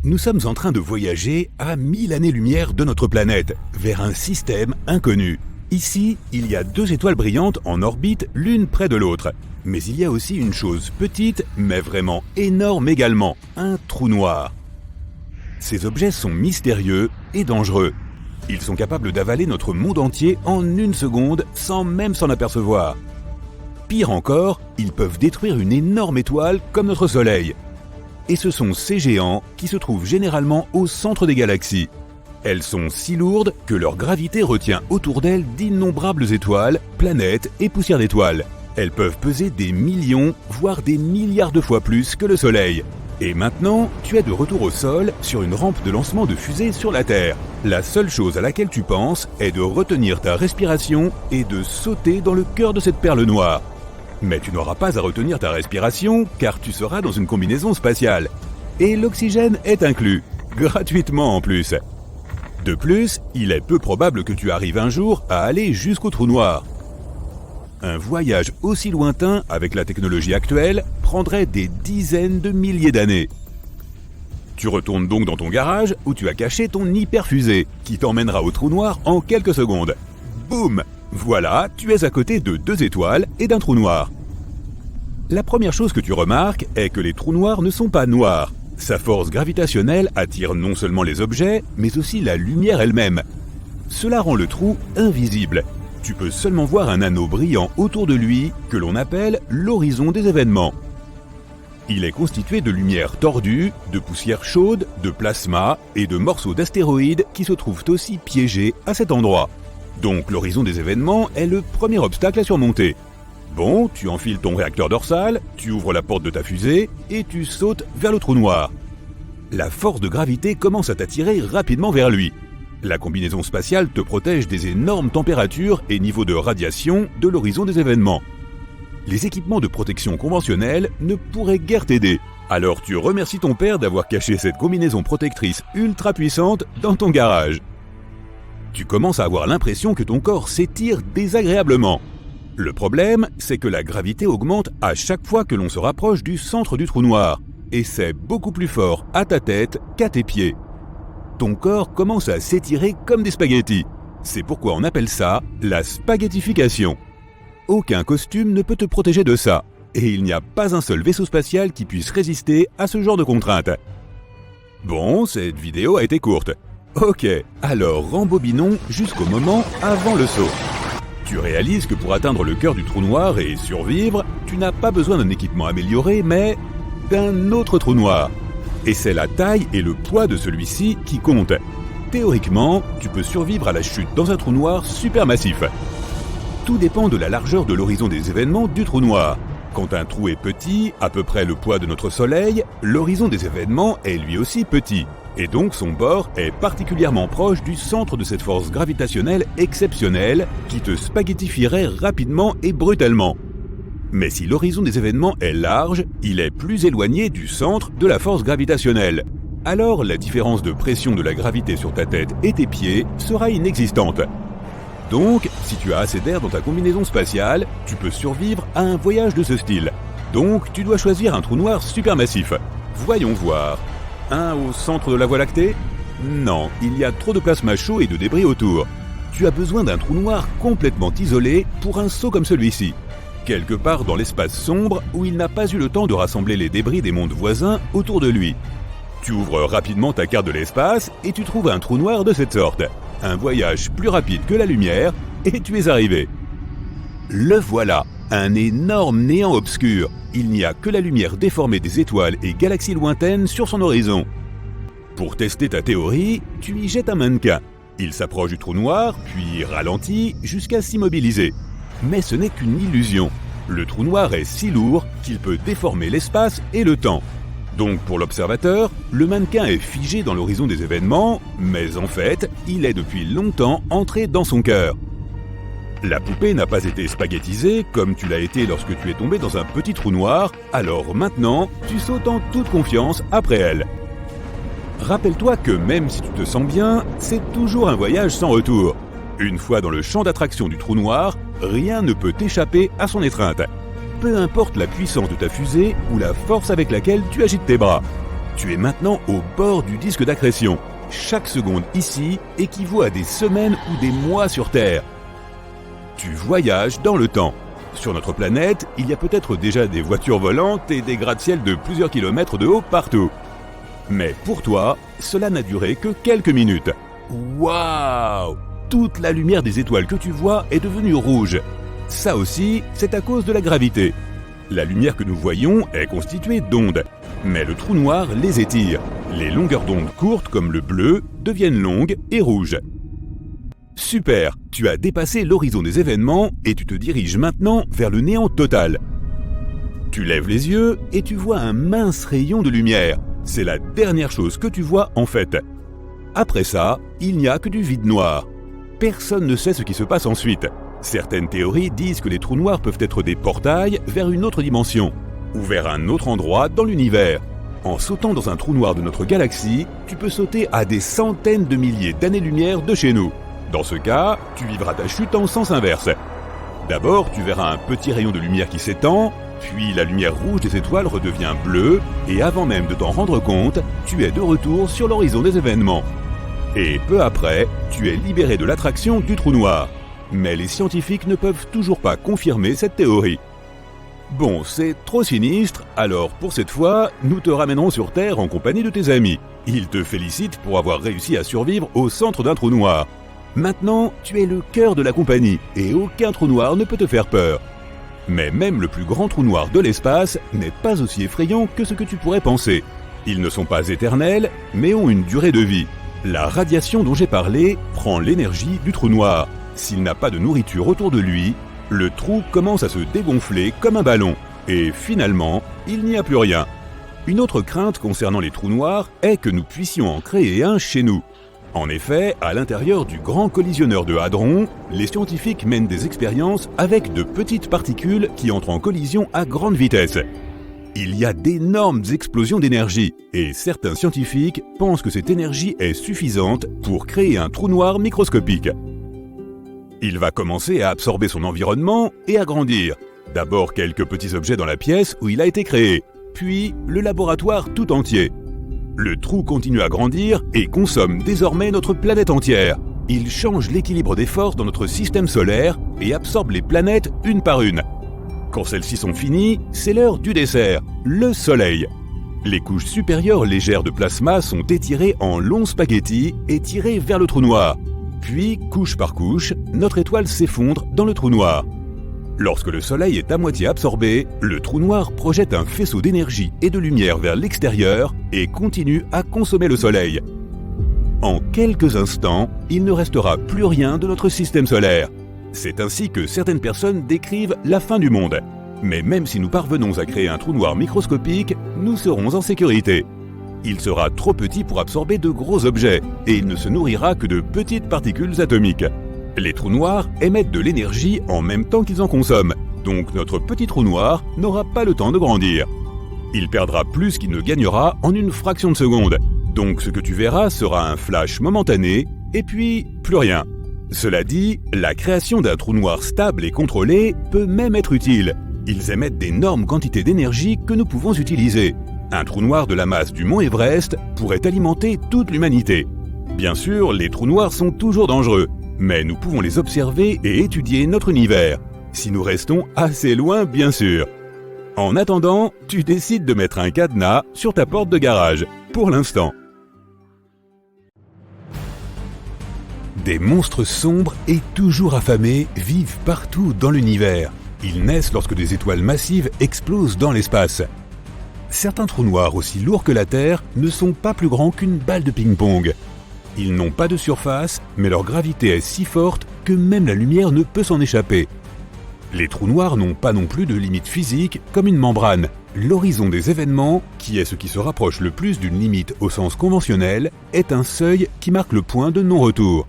Nous sommes en train de voyager à 1000 années-lumière de notre planète, vers un système inconnu. Ici, il y a 2 étoiles brillantes en orbite l'une près de l'autre. Mais il y a aussi une chose petite, mais vraiment énorme également, un trou noir. Ces objets sont mystérieux et dangereux. Ils sont capables d'avaler notre monde entier en 1 seconde sans même s'en apercevoir. Pire encore, ils peuvent détruire une énorme étoile comme notre Soleil. Et ce sont ces géants qui se trouvent généralement au centre des galaxies. Elles sont si lourdes que leur gravité retient autour d'elles d'innombrables étoiles, planètes et poussières d'étoiles. Elles peuvent peser des millions, voire des milliards de fois plus que le Soleil. Et maintenant, tu es de retour au sol sur une rampe de lancement de fusée sur la Terre. La seule chose à laquelle tu penses est de retenir ta respiration et de sauter dans le cœur de cette perle noire. Mais tu n'auras pas à retenir ta respiration car tu seras dans une combinaison spatiale. Et l'oxygène est inclus, gratuitement en plus. De plus, il est peu probable que tu arrives un jour à aller jusqu'au trou noir. Un voyage aussi lointain avec la technologie actuelle prendrait des dizaines de milliers d'années. Tu retournes donc dans ton garage où tu as caché ton hyperfusée qui t'emmènera au trou noir en quelques secondes. Boum! Voilà, tu es à côté de 2 étoiles et d'un trou noir. La première chose que tu remarques est que les trous noirs ne sont pas noirs. Sa force gravitationnelle attire non seulement les objets, mais aussi la lumière elle-même. Cela rend le trou invisible. Tu peux seulement voir un anneau brillant autour de lui que l'on appelle l'horizon des événements. Il est constitué de lumière tordue, de poussière chaude, de plasma et de morceaux d'astéroïdes qui se trouvent aussi piégés à cet endroit. Donc l'horizon des événements est le premier obstacle à surmonter. Bon, tu enfiles ton réacteur dorsal, tu ouvres la porte de ta fusée et tu sautes vers le trou noir. La force de gravité commence à t'attirer rapidement vers lui. La combinaison spatiale te protège des énormes températures et niveaux de radiation de l'horizon des événements. Les équipements de protection conventionnels ne pourraient guère t'aider. Alors tu remercies ton père d'avoir caché cette combinaison protectrice ultra puissante dans ton garage. Tu commences à avoir l'impression que ton corps s'étire désagréablement. Le problème, c'est que la gravité augmente à chaque fois que l'on se rapproche du centre du trou noir. Et c'est beaucoup plus fort à ta tête qu'à tes pieds. Ton corps commence à s'étirer comme des spaghettis. C'est pourquoi on appelle ça la spaghettification. Aucun costume ne peut te protéger de ça. Et il n'y a pas un seul vaisseau spatial qui puisse résister à ce genre de contraintes. Bon, cette vidéo a été courte. Ok, alors rembobinons jusqu'au moment avant le saut. Tu réalises que pour atteindre le cœur du trou noir et survivre, tu n'as pas besoin d'un équipement amélioré, mais d'un autre trou noir. Et c'est la taille et le poids de celui-ci qui comptent. Théoriquement, tu peux survivre à la chute dans un trou noir supermassif. Tout dépend de la largeur de l'horizon des événements du trou noir. Quand un trou est petit, à peu près le poids de notre Soleil, l'horizon des événements est lui aussi petit. Et donc son bord est particulièrement proche du centre de cette force gravitationnelle exceptionnelle qui te spaghettifierait rapidement et brutalement. Mais si l'horizon des événements est large, il est plus éloigné du centre de la force gravitationnelle. Alors la différence de pression de la gravité sur ta tête et tes pieds sera inexistante. Donc, si tu as assez d'air dans ta combinaison spatiale, tu peux survivre à un voyage de ce style. Donc, tu dois choisir un trou noir supermassif. Voyons voir. Un au centre de la Voie lactée? Non, il y a trop de plasma chaud et de débris autour. Tu as besoin d'un trou noir complètement isolé pour un saut comme celui-ci. Quelque part dans l'espace sombre où il n'a pas eu le temps de rassembler les débris des mondes voisins autour de lui. Tu ouvres rapidement ta carte de l'espace et tu trouves un trou noir de cette sorte. Un voyage plus rapide que la lumière et tu es arrivé. Le voilà, un énorme néant obscur. Il n'y a que la lumière déformée des étoiles et galaxies lointaines sur son horizon. Pour tester ta théorie, tu y jettes un mannequin. Il s'approche du trou noir, puis ralentit jusqu'à s'immobiliser. Mais ce n'est qu'une illusion. Le trou noir est si lourd qu'il peut déformer l'espace et le temps. Donc pour l'observateur, le mannequin est figé dans l'horizon des événements, mais en fait, il est depuis longtemps entré dans son cœur. La poupée n'a pas été spaghettisée comme tu l'as été lorsque tu es tombé dans un petit trou noir, alors maintenant, tu sautes en toute confiance après elle. Rappelle-toi que même si tu te sens bien, c'est toujours un voyage sans retour. Une fois dans le champ d'attraction du trou noir, rien ne peut t'échapper à son étreinte. Peu importe la puissance de ta fusée ou la force avec laquelle tu agites tes bras. Tu es maintenant au bord du disque d'accrétion. Chaque seconde ici équivaut à des semaines ou des mois sur Terre. Tu voyages dans le temps. Sur notre planète, il y a peut-être déjà des voitures volantes et des gratte-ciel de plusieurs kilomètres de haut partout. Mais pour toi, cela n'a duré que quelques minutes. Waouh! Toute la lumière des étoiles que tu vois est devenue rouge. Ça aussi, c'est à cause de la gravité. La lumière que nous voyons est constituée d'ondes, mais le trou noir les étire. Les longueurs d'onde courtes comme le bleu deviennent longues et rouges. Super, tu as dépassé l'horizon des événements et tu te diriges maintenant vers le néant total. Tu lèves les yeux et tu vois un mince rayon de lumière. C'est la dernière chose que tu vois en fait. Après ça, il n'y a que du vide noir. Personne ne sait ce qui se passe ensuite. Certaines théories disent que les trous noirs peuvent être des portails vers une autre dimension, ou vers un autre endroit dans l'univers. En sautant dans un trou noir de notre galaxie, tu peux sauter à des centaines de milliers d'années-lumière de chez nous. Dans ce cas, tu vivras ta chute en sens inverse. D'abord, tu verras un petit rayon de lumière qui s'étend, puis la lumière rouge des étoiles redevient bleue, et avant même de t'en rendre compte, tu es de retour sur l'horizon des événements. Et peu après, tu es libéré de l'attraction du trou noir. Mais les scientifiques ne peuvent toujours pas confirmer cette théorie. Bon, c'est trop sinistre, alors pour cette fois, nous te ramènerons sur Terre en compagnie de tes amis. Ils te félicitent pour avoir réussi à survivre au centre d'un trou noir. Maintenant, tu es le cœur de la compagnie et aucun trou noir ne peut te faire peur. Mais même le plus grand trou noir de l'espace n'est pas aussi effrayant que ce que tu pourrais penser. Ils ne sont pas éternels, mais ont une durée de vie. La radiation dont j'ai parlé prend l'énergie du trou noir. S'il n'a pas de nourriture autour de lui, le trou commence à se dégonfler comme un ballon. Et finalement, il n'y a plus rien. Une autre crainte concernant les trous noirs est que nous puissions en créer un chez nous. En effet, à l'intérieur du grand collisionneur de Hadron, les scientifiques mènent des expériences avec de petites particules qui entrent en collision à grande vitesse. Il y a d'énormes explosions d'énergie, et certains scientifiques pensent que cette énergie est suffisante pour créer un trou noir microscopique. Il va commencer à absorber son environnement et à grandir. D'abord quelques petits objets dans la pièce où il a été créé, puis le laboratoire tout entier. Le trou continue à grandir et consomme désormais notre planète entière. Il change l'équilibre des forces dans notre système solaire et absorbe les planètes une par une. Quand celles-ci sont finies, c'est l'heure du dessert, le Soleil. Les couches supérieures légères de plasma sont étirées en longs spaghettis et tirées vers le trou noir. Puis, couche par couche, notre étoile s'effondre dans le trou noir. Lorsque le Soleil est à moitié absorbé, le trou noir projette un faisceau d'énergie et de lumière vers l'extérieur et continue à consommer le Soleil. En quelques instants, il ne restera plus rien de notre système solaire. C'est ainsi que certaines personnes décrivent la fin du monde. Mais même si nous parvenons à créer un trou noir microscopique, nous serons en sécurité. Il sera trop petit pour absorber de gros objets et il ne se nourrira que de petites particules atomiques. Les trous noirs émettent de l'énergie en même temps qu'ils en consomment, donc notre petit trou noir n'aura pas le temps de grandir. Il perdra plus qu'il ne gagnera en une fraction de seconde, donc ce que tu verras sera un flash momentané, et puis plus rien. Cela dit, la création d'un trou noir stable et contrôlé peut même être utile. Ils émettent d'énormes quantités d'énergie que nous pouvons utiliser. Un trou noir de la masse du mont Everest pourrait alimenter toute l'humanité. Bien sûr, les trous noirs sont toujours dangereux, mais nous pouvons les observer et étudier notre univers, si nous restons assez loin bien sûr. En attendant, tu décides de mettre un cadenas sur ta porte de garage, pour l'instant. Des monstres sombres et toujours affamés vivent partout dans l'univers. Ils naissent lorsque des étoiles massives explosent dans l'espace. Certains trous noirs aussi lourds que la Terre ne sont pas plus grands qu'une balle de ping-pong. Ils n'ont pas de surface, mais leur gravité est si forte que même la lumière ne peut s'en échapper. Les trous noirs n'ont pas non plus de limite physique comme une membrane. L'horizon des événements, qui est ce qui se rapproche le plus d'une limite au sens conventionnel, est un seuil qui marque le point de non-retour.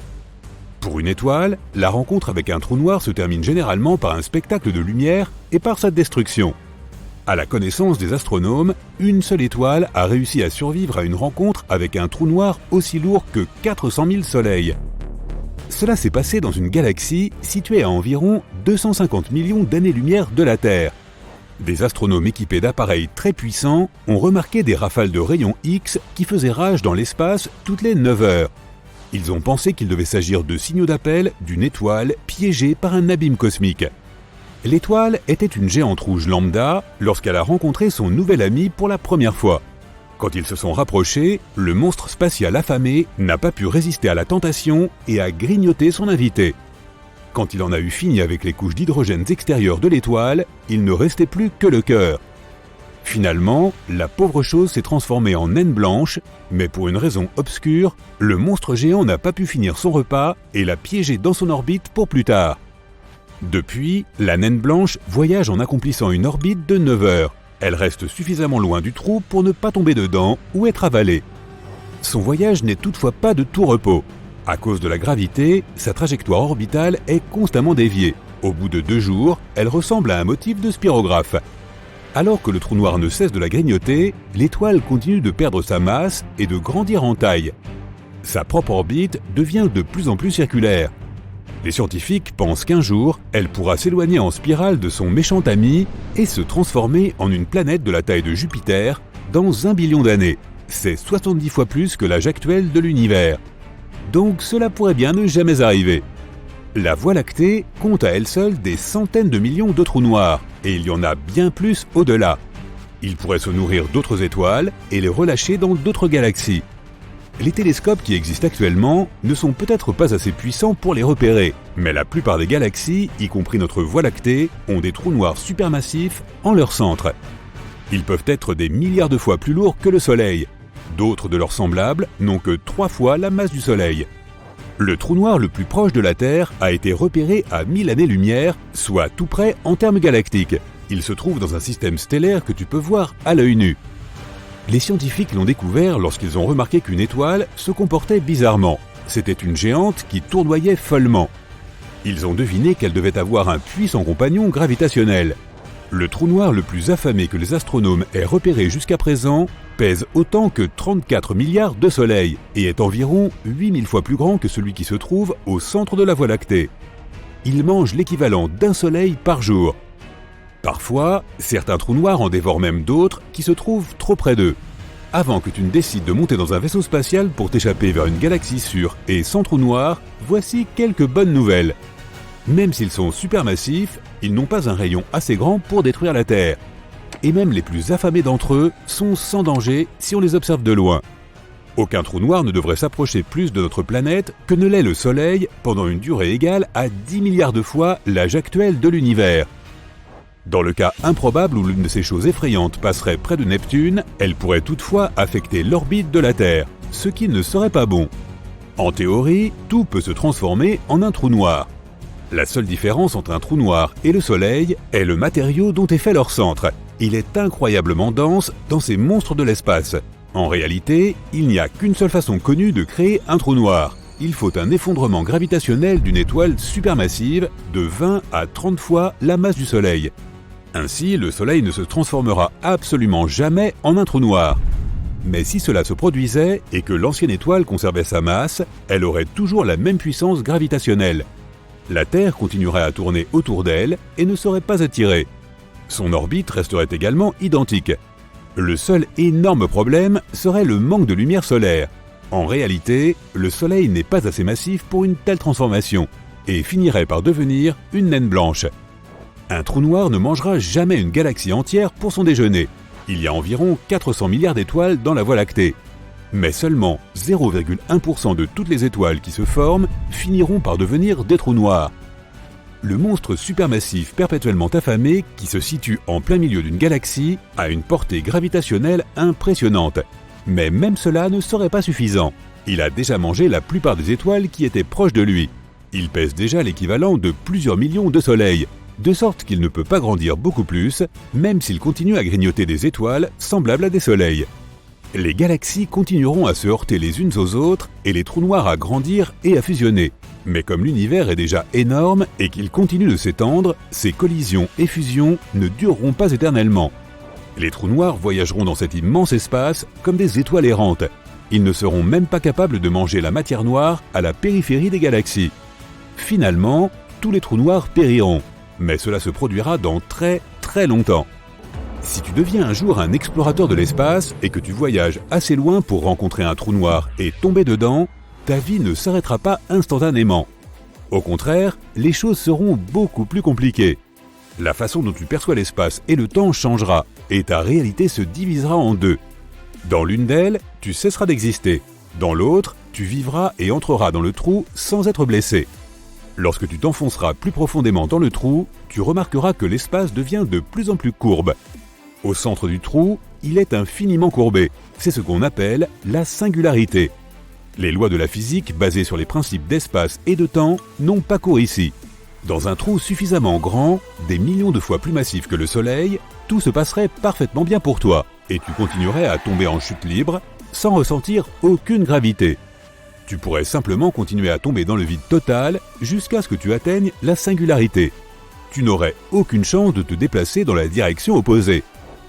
Pour une étoile, la rencontre avec un trou noir se termine généralement par un spectacle de lumière et par sa destruction. À la connaissance des astronomes, une seule étoile a réussi à survivre à une rencontre avec un trou noir aussi lourd que 400 000 soleils. Cela s'est passé dans une galaxie située à environ 250 millions d'années-lumière de la Terre. Des astronomes équipés d'appareils très puissants ont remarqué des rafales de rayons X qui faisaient rage dans l'espace toutes les 9 heures. Ils ont pensé qu'il devait s'agir de signaux d'appel d'une étoile piégée par un abîme cosmique. L'étoile était une géante rouge lambda lorsqu'elle a rencontré son nouvel ami pour la première fois. Quand ils se sont rapprochés, le monstre spatial affamé n'a pas pu résister à la tentation et a grignoté son invité. Quand il en a eu fini avec les couches d'hydrogène extérieures de l'étoile, il ne restait plus que le cœur. Finalement, la pauvre chose s'est transformée en naine blanche, mais pour une raison obscure, le monstre géant n'a pas pu finir son repas et l'a piégé dans son orbite pour plus tard. Depuis, la naine blanche voyage en accomplissant une orbite de 9 heures. Elle reste suffisamment loin du trou pour ne pas tomber dedans ou être avalée. Son voyage n'est toutefois pas de tout repos. À cause de la gravité, sa trajectoire orbitale est constamment déviée. Au bout de 2 jours, elle ressemble à un motif de spirographe. Alors que le trou noir ne cesse de la grignoter, l'étoile continue de perdre sa masse et de grandir en taille. Sa propre orbite devient de plus en plus circulaire. Les scientifiques pensent qu'un jour, elle pourra s'éloigner en spirale de son méchant ami et se transformer en une planète de la taille de Jupiter dans 1 billion d'années. C'est 70 fois plus que l'âge actuel de l'univers. Donc cela pourrait bien ne jamais arriver. La Voie lactée compte à elle seule des centaines de millions de trous noirs, et il y en a bien plus au-delà. Ils pourraient se nourrir d'autres étoiles et les relâcher dans d'autres galaxies. Les télescopes qui existent actuellement ne sont peut-être pas assez puissants pour les repérer, mais la plupart des galaxies, y compris notre Voie lactée, ont des trous noirs supermassifs en leur centre. Ils peuvent être des milliards de fois plus lourds que le Soleil. D'autres de leurs semblables n'ont que 3 fois la masse du Soleil. Le trou noir le plus proche de la Terre a été repéré à 1000 années-lumière, soit tout près en termes galactiques. Il se trouve dans un système stellaire que tu peux voir à l'œil nu. Les scientifiques l'ont découvert lorsqu'ils ont remarqué qu'une étoile se comportait bizarrement. C'était une géante qui tournoyait follement. Ils ont deviné qu'elle devait avoir un puissant compagnon gravitationnel. Le trou noir le plus affamé que les astronomes aient repéré jusqu'à présent pèse autant que 34 milliards de soleils et est environ 8000 fois plus grand que celui qui se trouve au centre de la Voie lactée. Il mange l'équivalent d'un soleil par jour. Parfois, certains trous noirs en dévorent même d'autres qui se trouvent trop près d'eux. Avant que tu ne décides de monter dans un vaisseau spatial pour t'échapper vers une galaxie sûre et sans trou noir, voici quelques bonnes nouvelles. Même s'ils sont supermassifs, ils n'ont pas un rayon assez grand pour détruire la Terre. Et même les plus affamés d'entre eux sont sans danger si on les observe de loin. Aucun trou noir ne devrait s'approcher plus de notre planète que ne l'est le Soleil pendant une durée égale à 10 milliards de fois l'âge actuel de l'univers. Dans le cas improbable où l'une de ces choses effrayantes passerait près de Neptune, elle pourrait toutefois affecter l'orbite de la Terre, ce qui ne serait pas bon. En théorie, tout peut se transformer en un trou noir. La seule différence entre un trou noir et le Soleil est le matériau dont est fait leur centre. Il est incroyablement dense dans ces monstres de l'espace. En réalité, il n'y a qu'une seule façon connue de créer un trou noir. Il faut un effondrement gravitationnel d'une étoile supermassive de 20 à 30 fois la masse du Soleil. Ainsi, le Soleil ne se transformera absolument jamais en un trou noir. Mais si cela se produisait et que l'ancienne étoile conservait sa masse, elle aurait toujours la même puissance gravitationnelle. La Terre continuerait à tourner autour d'elle et ne serait pas attirée. Son orbite resterait également identique. Le seul énorme problème serait le manque de lumière solaire. En réalité, le Soleil n'est pas assez massif pour une telle transformation et finirait par devenir une naine blanche. Un trou noir ne mangera jamais une galaxie entière pour son déjeuner. Il y a environ 400 milliards d'étoiles dans la Voie lactée. Mais seulement 0,1% de toutes les étoiles qui se forment finiront par devenir des trous noirs. Le monstre supermassif perpétuellement affamé, qui se situe en plein milieu d'une galaxie, a une portée gravitationnelle impressionnante. Mais même cela ne serait pas suffisant. Il a déjà mangé la plupart des étoiles qui étaient proches de lui. Il pèse déjà l'équivalent de plusieurs millions de soleils, de sorte qu'il ne peut pas grandir beaucoup plus, même s'il continue à grignoter des étoiles semblables à des soleils. Les galaxies continueront à se heurter les unes aux autres et les trous noirs à grandir et à fusionner. Mais comme l'univers est déjà énorme et qu'il continue de s'étendre, ces collisions et fusions ne dureront pas éternellement. Les trous noirs voyageront dans cet immense espace comme des étoiles errantes. Ils ne seront même pas capables de manger la matière noire à la périphérie des galaxies. Finalement, tous les trous noirs périront, mais cela se produira dans très longtemps. Si tu deviens un jour un explorateur de l'espace et que tu voyages assez loin pour rencontrer un trou noir et tomber dedans, ta vie ne s'arrêtera pas instantanément. Au contraire, les choses seront beaucoup plus compliquées. La façon dont tu perçois l'espace et le temps changera et ta réalité se divisera en deux. Dans l'une d'elles, tu cesseras d'exister. Dans l'autre, tu vivras et entreras dans le trou sans être blessé. Lorsque tu t'enfonceras plus profondément dans le trou, tu remarqueras que l'espace devient de plus en plus courbe. Au centre du trou, il est infiniment courbé. C'est ce qu'on appelle la singularité. Les lois de la physique, basées sur les principes d'espace et de temps, n'ont pas cours ici. Dans un trou suffisamment grand, des millions de fois plus massif que le Soleil, tout se passerait parfaitement bien pour toi, et tu continuerais à tomber en chute libre, sans ressentir aucune gravité. Tu pourrais simplement continuer à tomber dans le vide total jusqu'à ce que tu atteignes la singularité. Tu n'aurais aucune chance de te déplacer dans la direction opposée.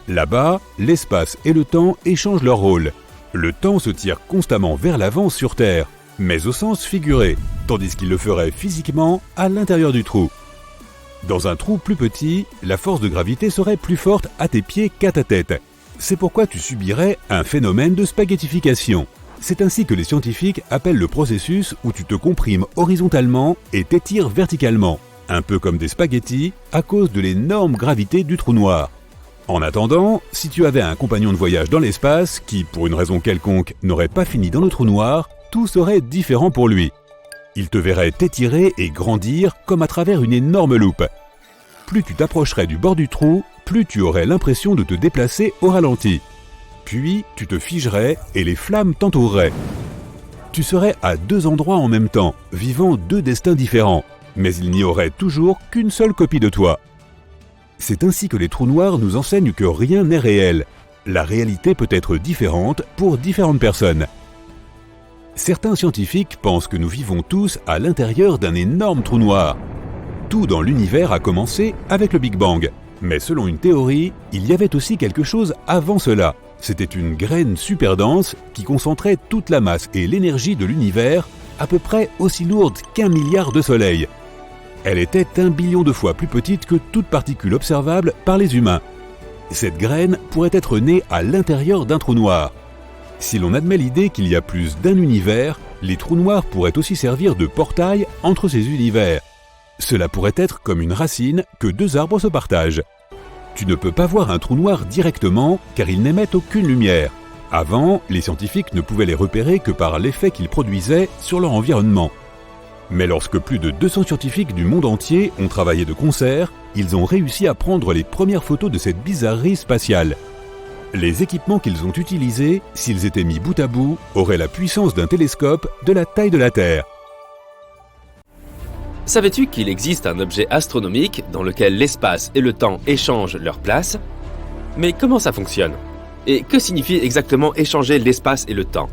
Là-bas, l'espace et le temps échangent leur rôle. Le temps se tire constamment vers l'avant sur Terre, mais au sens figuré, tandis qu'il le ferait physiquement à l'intérieur du trou. Dans un trou plus petit, la force de gravité serait plus forte à tes pieds qu'à ta tête. C'est pourquoi tu subirais un phénomène de spaghettification. C'est ainsi que les scientifiques appellent le processus où tu te comprimes horizontalement et t'étires verticalement, un peu comme des spaghettis à cause de l'énorme gravité du trou noir. En attendant, si tu avais un compagnon de voyage dans l'espace qui, pour une raison quelconque, n'aurait pas fini dans le trou noir, tout serait différent pour lui. Il te verrait t'étirer et grandir comme à travers une énorme loupe. Plus tu t'approcherais du bord du trou, plus tu aurais l'impression de te déplacer au ralenti. Puis tu te figerais et les flammes t'entoureraient. Tu serais à deux endroits en même temps, vivant deux destins différents, mais il n'y aurait toujours qu'une seule copie de toi. C'est ainsi que les trous noirs nous enseignent que rien n'est réel. La réalité peut être différente pour différentes personnes. Certains scientifiques pensent que nous vivons tous à l'intérieur d'un énorme trou noir. Tout dans l'univers a commencé avec le Big Bang. Mais selon une théorie, il y avait aussi quelque chose avant cela. C'était une graine super dense qui concentrait toute la masse et l'énergie de l'univers, à peu près aussi lourde qu'1 milliard de soleils. Elle était 1 billion de fois plus petite que toute particule observable par les humains. Cette graine pourrait être née à l'intérieur d'un trou noir. Si l'on admet l'idée qu'il y a plus d'un univers, les trous noirs pourraient aussi servir de portail entre ces univers. Cela pourrait être comme une racine que deux arbres se partagent. Tu ne peux pas voir un trou noir directement car ils n'émettent aucune lumière. Avant, les scientifiques ne pouvaient les repérer que par l'effet qu'ils produisaient sur leur environnement. Mais lorsque plus de 200 scientifiques du monde entier ont travaillé de concert, ils ont réussi à prendre les premières photos de cette bizarrerie spatiale. Les équipements qu'ils ont utilisés, s'ils étaient mis bout à bout, auraient la puissance d'un télescope de la taille de la Terre. Savais-tu qu'il existe un objet astronomique dans lequel l'espace et le temps échangent leur place? Mais comment ça fonctionne? Et que signifie exactement échanger l'espace et le temps?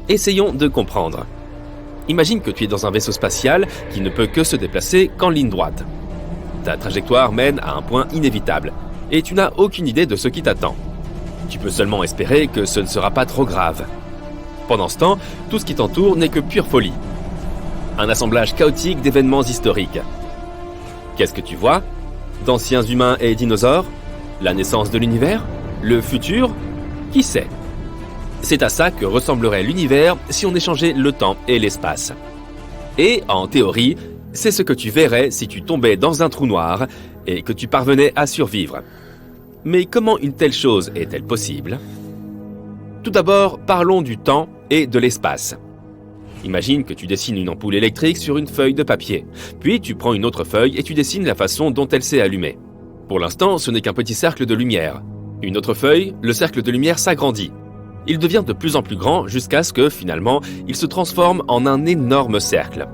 Essayons de comprendre. Imagine que tu es dans un vaisseau spatial qui ne peut que se déplacer qu'en ligne droite. Ta trajectoire mène à un point inévitable, et tu n'as aucune idée de ce qui t'attend. Tu peux seulement espérer que ce ne sera pas trop grave. Pendant ce temps, tout ce qui t'entoure n'est que pure folie. Un assemblage chaotique d'événements historiques. Qu'est-ce que tu vois? D'anciens humains et dinosaures? La naissance de l'univers? Le futur? Qui sait? C'est à ça que ressemblerait l'univers si on échangeait le temps et l'espace. Et, en théorie, c'est ce que tu verrais si tu tombais dans un trou noir et que tu parvenais à survivre. Mais comment une telle chose est-elle possible? Tout d'abord, parlons du temps et de l'espace. Imagine que tu dessines une ampoule électrique sur une feuille de papier. Puis tu prends une autre feuille et tu dessines la façon dont elle s'est allumée. Pour l'instant, ce n'est qu'un petit cercle de lumière. Une autre feuille, le cercle de lumière s'agrandit. Il devient de plus en plus grand jusqu'à ce que, finalement, il se transforme en un énorme cercle.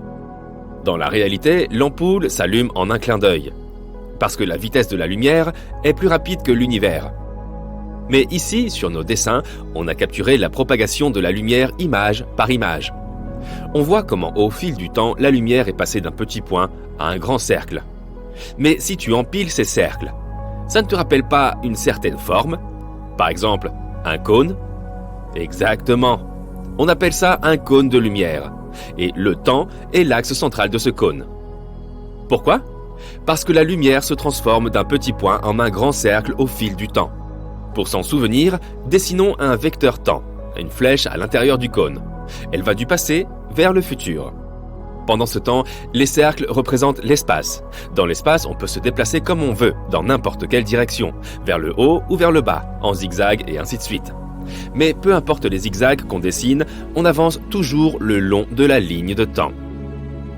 Dans la réalité, l'ampoule s'allume en un clin d'œil. Parce que la vitesse de la lumière est plus rapide que l'univers. Mais ici, sur nos dessins, on a capturé la propagation de la lumière image par image. On voit comment au fil du temps, la lumière est passée d'un petit point à un grand cercle. Mais si tu empiles ces cercles, ça ne te rappelle pas une certaine forme? Par exemple, un cône? Exactement. On appelle ça un cône de lumière. Et le temps est l'axe central de ce cône. Pourquoi? Parce que la lumière se transforme d'un petit point en un grand cercle au fil du temps. Pour s'en souvenir, dessinons un vecteur temps, une flèche à l'intérieur du cône. Elle va du passé vers le futur. Pendant ce temps, les cercles représentent l'espace. Dans l'espace, on peut se déplacer comme on veut, dans n'importe quelle direction, vers le haut ou vers le bas, en zigzag et ainsi de suite. Mais peu importe les zigzags qu'on dessine, on avance toujours le long de la ligne de temps.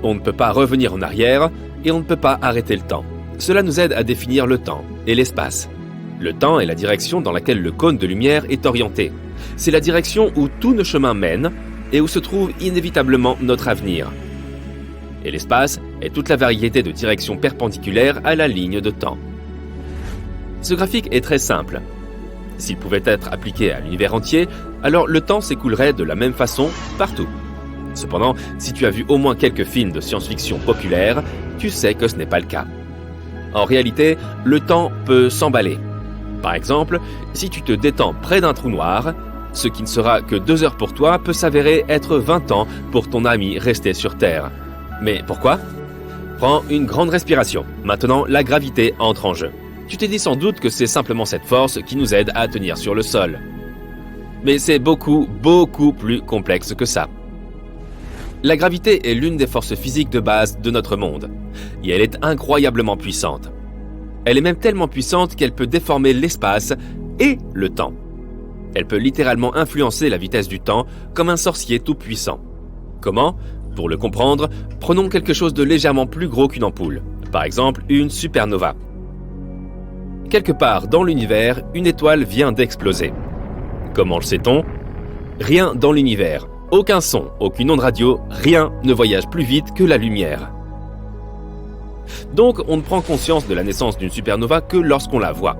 On ne peut pas revenir en arrière et on ne peut pas arrêter le temps. Cela nous aide à définir le temps et l'espace. Le temps est la direction dans laquelle le cône de lumière est orienté. C'est la direction où tous nos chemins mènent et où se trouve inévitablement notre avenir. Et l'espace est toute la variété de directions perpendiculaires à la ligne de temps. Ce graphique est très simple. S'il pouvait être appliqué à l'univers entier, alors le temps s'écoulerait de la même façon partout. Cependant, si tu as vu au moins quelques films de science-fiction populaires, tu sais que ce n'est pas le cas. En réalité, le temps peut s'emballer. Par exemple, si tu te détends près d'un trou noir, ce qui ne sera que 2 heures pour toi peut s'avérer être 20 ans pour ton ami resté sur Terre. Mais pourquoi ? Prends une grande respiration. Maintenant, la gravité entre en jeu. Tu t'es dit sans doute que c'est simplement cette force qui nous aide à tenir sur le sol. Mais c'est beaucoup plus complexe que ça. La gravité est l'une des forces physiques de base de notre monde. Et elle est incroyablement puissante. Elle est même tellement puissante qu'elle peut déformer l'espace et le temps. Elle peut littéralement influencer la vitesse du temps comme un sorcier tout-puissant. Comment ? Pour le comprendre, prenons quelque chose de légèrement plus gros qu'une ampoule. Par exemple, une supernova. Quelque part dans l'univers, une étoile vient d'exploser. Comment le sait-on ? Rien dans l'univers, aucun son, aucune onde radio, rien ne voyage plus vite que la lumière. Donc, on ne prend conscience de la naissance d'une supernova que lorsqu'on la voit.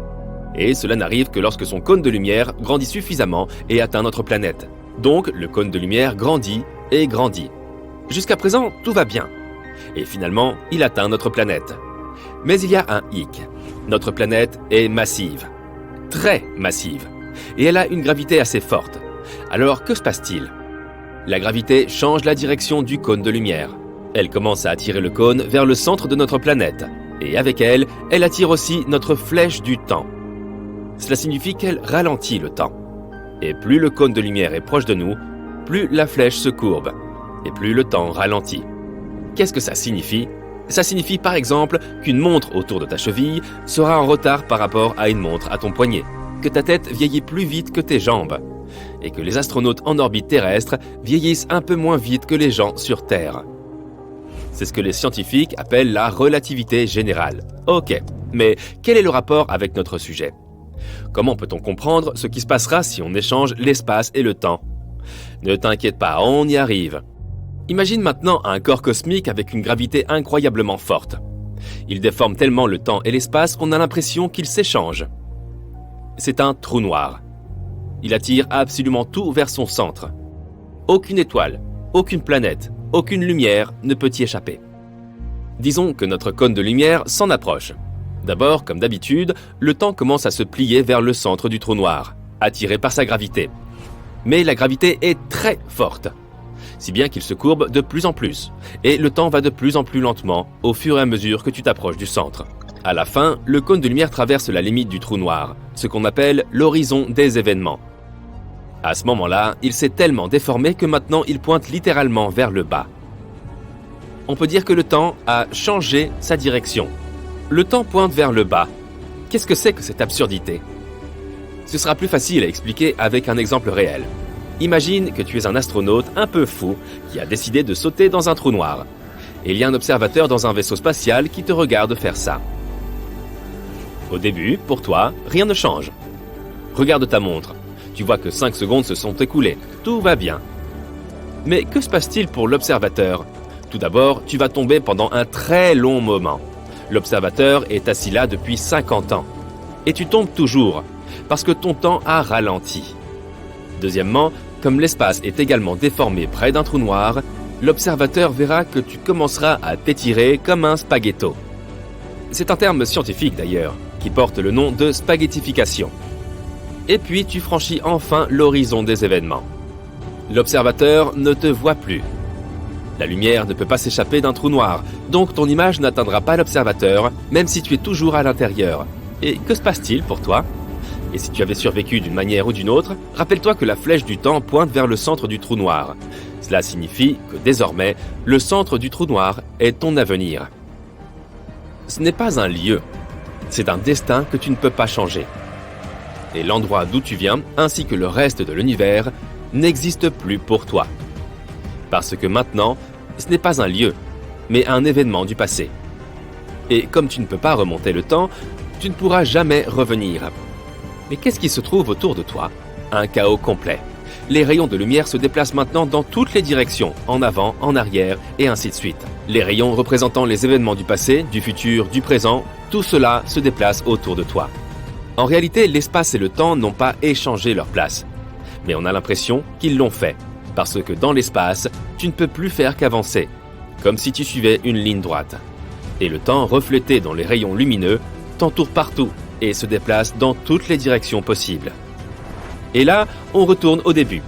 Et cela n'arrive que lorsque son cône de lumière grandit suffisamment et atteint notre planète. Donc, le cône de lumière grandit et grandit. Jusqu'à présent, tout va bien. Et finalement, il atteint notre planète. Mais il y a un hic. Notre planète est massive. Très massive. Et elle a une gravité assez forte. Alors, que se passe-t-il ? La gravité change la direction du cône de lumière. Elle commence à attirer le cône vers le centre de notre planète. Et avec elle, elle attire aussi notre flèche du temps. Cela signifie qu'elle ralentit le temps. Et plus le cône de lumière est proche de nous, plus la flèche se courbe. Et plus le temps ralentit. Qu'est-ce que ça signifie ? Ça signifie par exemple qu'une montre autour de ta cheville sera en retard par rapport à une montre à ton poignet, que ta tête vieillit plus vite que tes jambes, et que les astronautes en orbite terrestre vieillissent un peu moins vite que les gens sur Terre. C'est ce que les scientifiques appellent la relativité générale. Ok, mais quel est le rapport avec notre sujet ? Comment peut-on comprendre ce qui se passera si on échange l'espace et le temps ? Ne t'inquiète pas, on y arrive. Imagine maintenant un corps cosmique avec une gravité incroyablement forte. Il déforme tellement le temps et l'espace qu'on a l'impression qu'ils s'échangent. C'est un trou noir. Il attire absolument tout vers son centre. Aucune étoile, aucune planète, aucune lumière ne peut y échapper. Disons que notre cône de lumière s'en approche. D'abord, comme d'habitude, le temps commence à se plier vers le centre du trou noir, attiré par sa gravité. Mais la gravité est très forte, si bien qu'il se courbe de plus en plus, et le temps va de plus en plus lentement au fur et à mesure que tu t'approches du centre. À la fin, le cône de lumière traverse la limite du trou noir, ce qu'on appelle l'horizon des événements. À ce moment-là, il s'est tellement déformé que maintenant il pointe littéralement vers le bas. On peut dire que le temps a changé sa direction. Le temps pointe vers le bas. Qu'est-ce que c'est que cette absurdité ? Ce sera plus facile à expliquer avec un exemple réel. Imagine que tu es un astronaute un peu fou qui a décidé de sauter dans un trou noir. Et il y a un observateur dans un vaisseau spatial qui te regarde faire ça. Au début, pour toi, rien ne change. Regarde ta montre. Tu vois que 5 secondes se sont écoulées. Tout va bien. Mais que se passe-t-il pour l'observateur ? Tout d'abord, tu vas tomber pendant un très long moment. L'observateur est assis là depuis 50 ans. Et tu tombes toujours, parce que ton temps a ralenti. Deuxièmement, comme l'espace est également déformé près d'un trou noir, l'observateur verra que tu commenceras à t'étirer comme un spaghetto. C'est un terme scientifique d'ailleurs, qui porte le nom de spaghettification. Et puis tu franchis enfin l'horizon des événements. L'observateur ne te voit plus. La lumière ne peut pas s'échapper d'un trou noir, donc ton image n'atteindra pas l'observateur, même si tu es toujours à l'intérieur. Et que se passe-t-il pour toi ? Et si tu avais survécu d'une manière ou d'une autre, rappelle-toi que la flèche du temps pointe vers le centre du trou noir. Cela signifie que désormais, le centre du trou noir est ton avenir. Ce n'est pas un lieu, c'est un destin que tu ne peux pas changer. Et l'endroit d'où tu viens, ainsi que le reste de l'univers, n'existe plus pour toi. Parce que maintenant, ce n'est pas un lieu, mais un événement du passé. Et comme tu ne peux pas remonter le temps, tu ne pourras jamais revenir. Mais qu'est-ce qui se trouve autour de toi? Un chaos complet. Les rayons de lumière se déplacent maintenant dans toutes les directions, en avant, en arrière, et ainsi de suite. Les rayons représentant les événements du passé, du futur, du présent, tout cela se déplace autour de toi. En réalité, l'espace et le temps n'ont pas échangé leur place. Mais on a l'impression qu'ils l'ont fait, parce que dans l'espace, tu ne peux plus faire qu'avancer, comme si tu suivais une ligne droite. Et le temps, reflété dans les rayons lumineux, t'entoure partout et se déplace dans toutes les directions possibles. Et là, on retourne au début.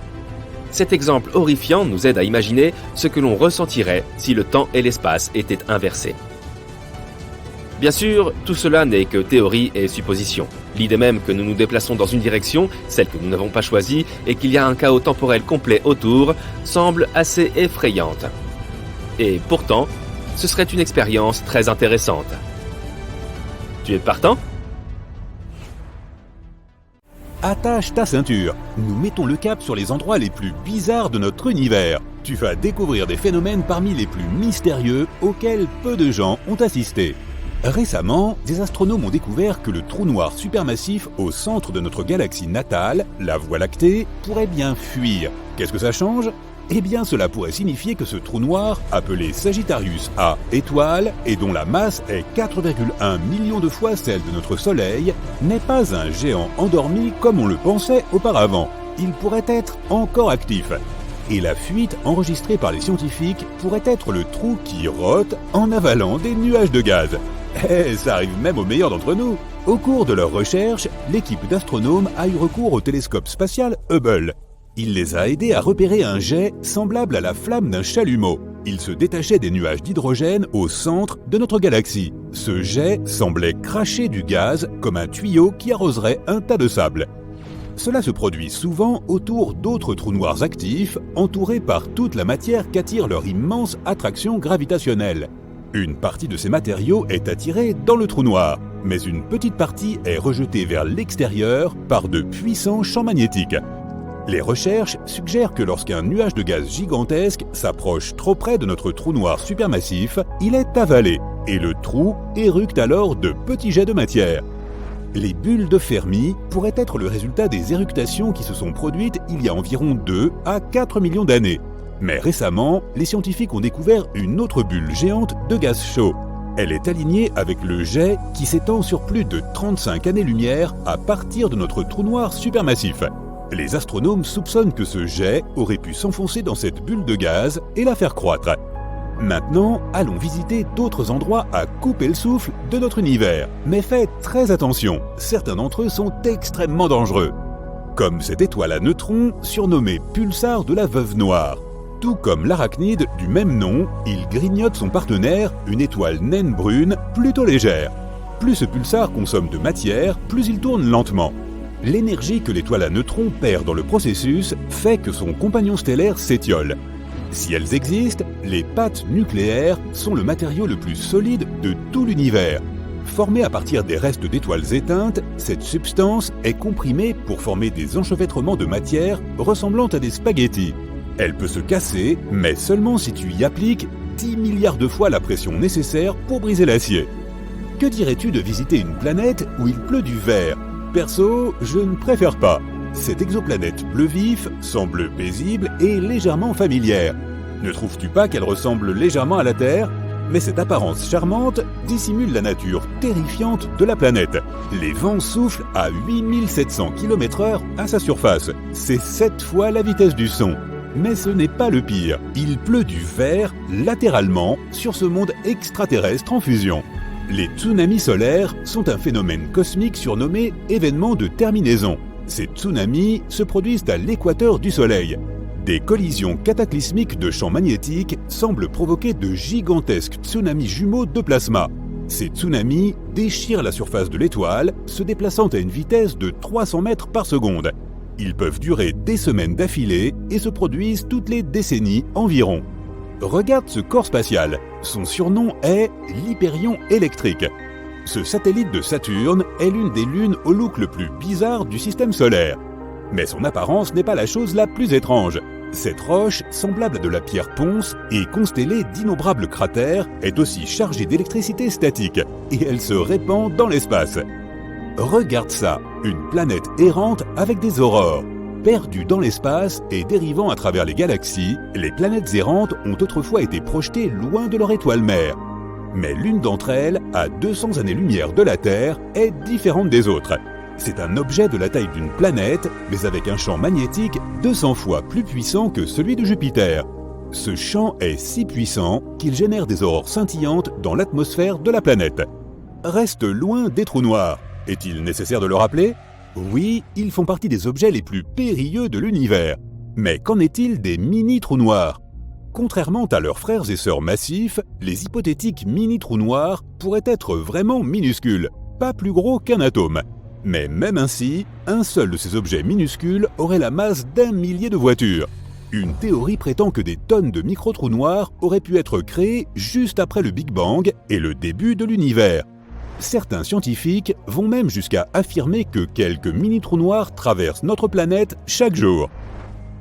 Cet exemple horrifiant nous aide à imaginer ce que l'on ressentirait si le temps et l'espace étaient inversés. Bien sûr, tout cela n'est que théorie et supposition. L'idée même que nous nous déplaçons dans une direction, celle que nous n'avons pas choisie, et qu'il y a un chaos temporel complet autour, semble assez effrayante. Et pourtant, ce serait une expérience très intéressante. Tu es partant ? Attache ta ceinture. Nous mettons le cap sur les endroits les plus bizarres de notre univers. Tu vas découvrir des phénomènes parmi les plus mystérieux auxquels peu de gens ont assisté. Récemment, des astronomes ont découvert que le trou noir supermassif au centre de notre galaxie natale, la Voie lactée, pourrait bien fuir. Qu'est-ce que ça change ? Eh bien, cela pourrait signifier que ce trou noir, appelé Sagittarius A étoile, et dont la masse est 4,1 millions de fois celle de notre Soleil, n'est pas un géant endormi comme on le pensait auparavant. Il pourrait être encore actif. Et la fuite enregistrée par les scientifiques pourrait être le trou qui rote en avalant des nuages de gaz. Eh, ça arrive même aux meilleurs d'entre nous. Au cours de leurs recherches, l'équipe d'astronomes a eu recours au télescope spatial Hubble. Il les a aidés à repérer un jet semblable à la flamme d'un chalumeau. Il se détachait des nuages d'hydrogène au centre de notre galaxie. Ce jet semblait cracher du gaz comme un tuyau qui arroserait un tas de sable. Cela se produit souvent autour d'autres trous noirs actifs, entourés par toute la matière qu'attire leur immense attraction gravitationnelle. Une partie de ces matériaux est attirée dans le trou noir, mais une petite partie est rejetée vers l'extérieur par de puissants champs magnétiques. Les recherches suggèrent que lorsqu'un nuage de gaz gigantesque s'approche trop près de notre trou noir supermassif, il est avalé, et le trou éructe alors de petits jets de matière. Les bulles de Fermi pourraient être le résultat des éructations qui se sont produites il y a environ 2 à 4 millions d'années. Mais récemment, les scientifiques ont découvert une autre bulle géante de gaz chaud. Elle est alignée avec le jet qui s'étend sur plus de 35 années-lumière à partir de notre trou noir supermassif. Les astronomes soupçonnent que ce jet aurait pu s'enfoncer dans cette bulle de gaz et la faire croître. Maintenant, allons visiter d'autres endroits à couper le souffle de notre univers. Mais faites très attention, certains d'entre eux sont extrêmement dangereux. Comme cette étoile à neutrons surnommée pulsar de la Veuve Noire. Tout comme l'arachnide du même nom, il grignote son partenaire, une étoile naine brune plutôt légère. Plus ce pulsar consomme de matière, plus il tourne lentement. L'énergie que l'étoile à neutrons perd dans le processus fait que son compagnon stellaire s'étiole. Si elles existent, les pattes nucléaires sont le matériau le plus solide de tout l'univers. Formée à partir des restes d'étoiles éteintes, cette substance est comprimée pour former des enchevêtrements de matière ressemblant à des spaghettis. Elle peut se casser, mais seulement si tu y appliques 10 milliards de fois la pression nécessaire pour briser l'acier. Que dirais-tu de visiter une planète où il pleut du verre ? Perso, je ne préfère pas. Cette exoplanète bleu vif semble paisible et légèrement familière. Ne trouves-tu pas qu'elle ressemble légèrement à la Terre ? Mais cette apparence charmante dissimule la nature terrifiante de la planète. Les vents soufflent à 8700 km/h à sa surface. C'est 7 fois la vitesse du son. Mais ce n'est pas le pire. Il pleut du verre latéralement sur ce monde extraterrestre en fusion. Les tsunamis solaires sont un phénomène cosmique surnommé événement de terminaison. Ces tsunamis se produisent à l'équateur du Soleil. Des collisions cataclysmiques de champs magnétiques semblent provoquer de gigantesques tsunamis jumeaux de plasma. Ces tsunamis déchirent la surface de l'étoile, se déplaçant à une vitesse de 300 mètres par seconde. Ils peuvent durer des semaines d'affilée et se produisent toutes les décennies environ. Regarde ce corps spatial. Son surnom est l'Hyperion électrique. Ce satellite de Saturne est l'une des lunes au look le plus bizarre du système solaire. Mais son apparence n'est pas la chose la plus étrange. Cette roche, semblable à de la pierre ponce et constellée d'innombrables cratères, est aussi chargée d'électricité statique et elle se répand dans l'espace. Regarde ça, une planète errante avec des aurores. Perdues dans l'espace et dérivant à travers les galaxies, les planètes errantes ont autrefois été projetées loin de leur étoile mère. Mais l'une d'entre elles, à 200 années-lumière de la Terre, est différente des autres. C'est un objet de la taille d'une planète, mais avec un champ magnétique 200 fois plus puissant que celui de Jupiter. Ce champ est si puissant qu'il génère des aurores scintillantes dans l'atmosphère de la planète. Reste loin des trous noirs. Est-il nécessaire de le rappeler ? Oui, ils font partie des objets les plus périlleux de l'univers. Mais qu'en est-il des mini-trous noirs ? Contrairement à leurs frères et sœurs massifs, les hypothétiques mini-trous noirs pourraient être vraiment minuscules, pas plus gros qu'un atome. Mais même ainsi, un seul de ces objets minuscules aurait la masse d'1 millier de voitures. Une théorie prétend que des tonnes de micro-trous noirs auraient pu être créés juste après le Big Bang et le début de l'univers. Certains scientifiques vont même jusqu'à affirmer que quelques mini-trous noirs traversent notre planète chaque jour.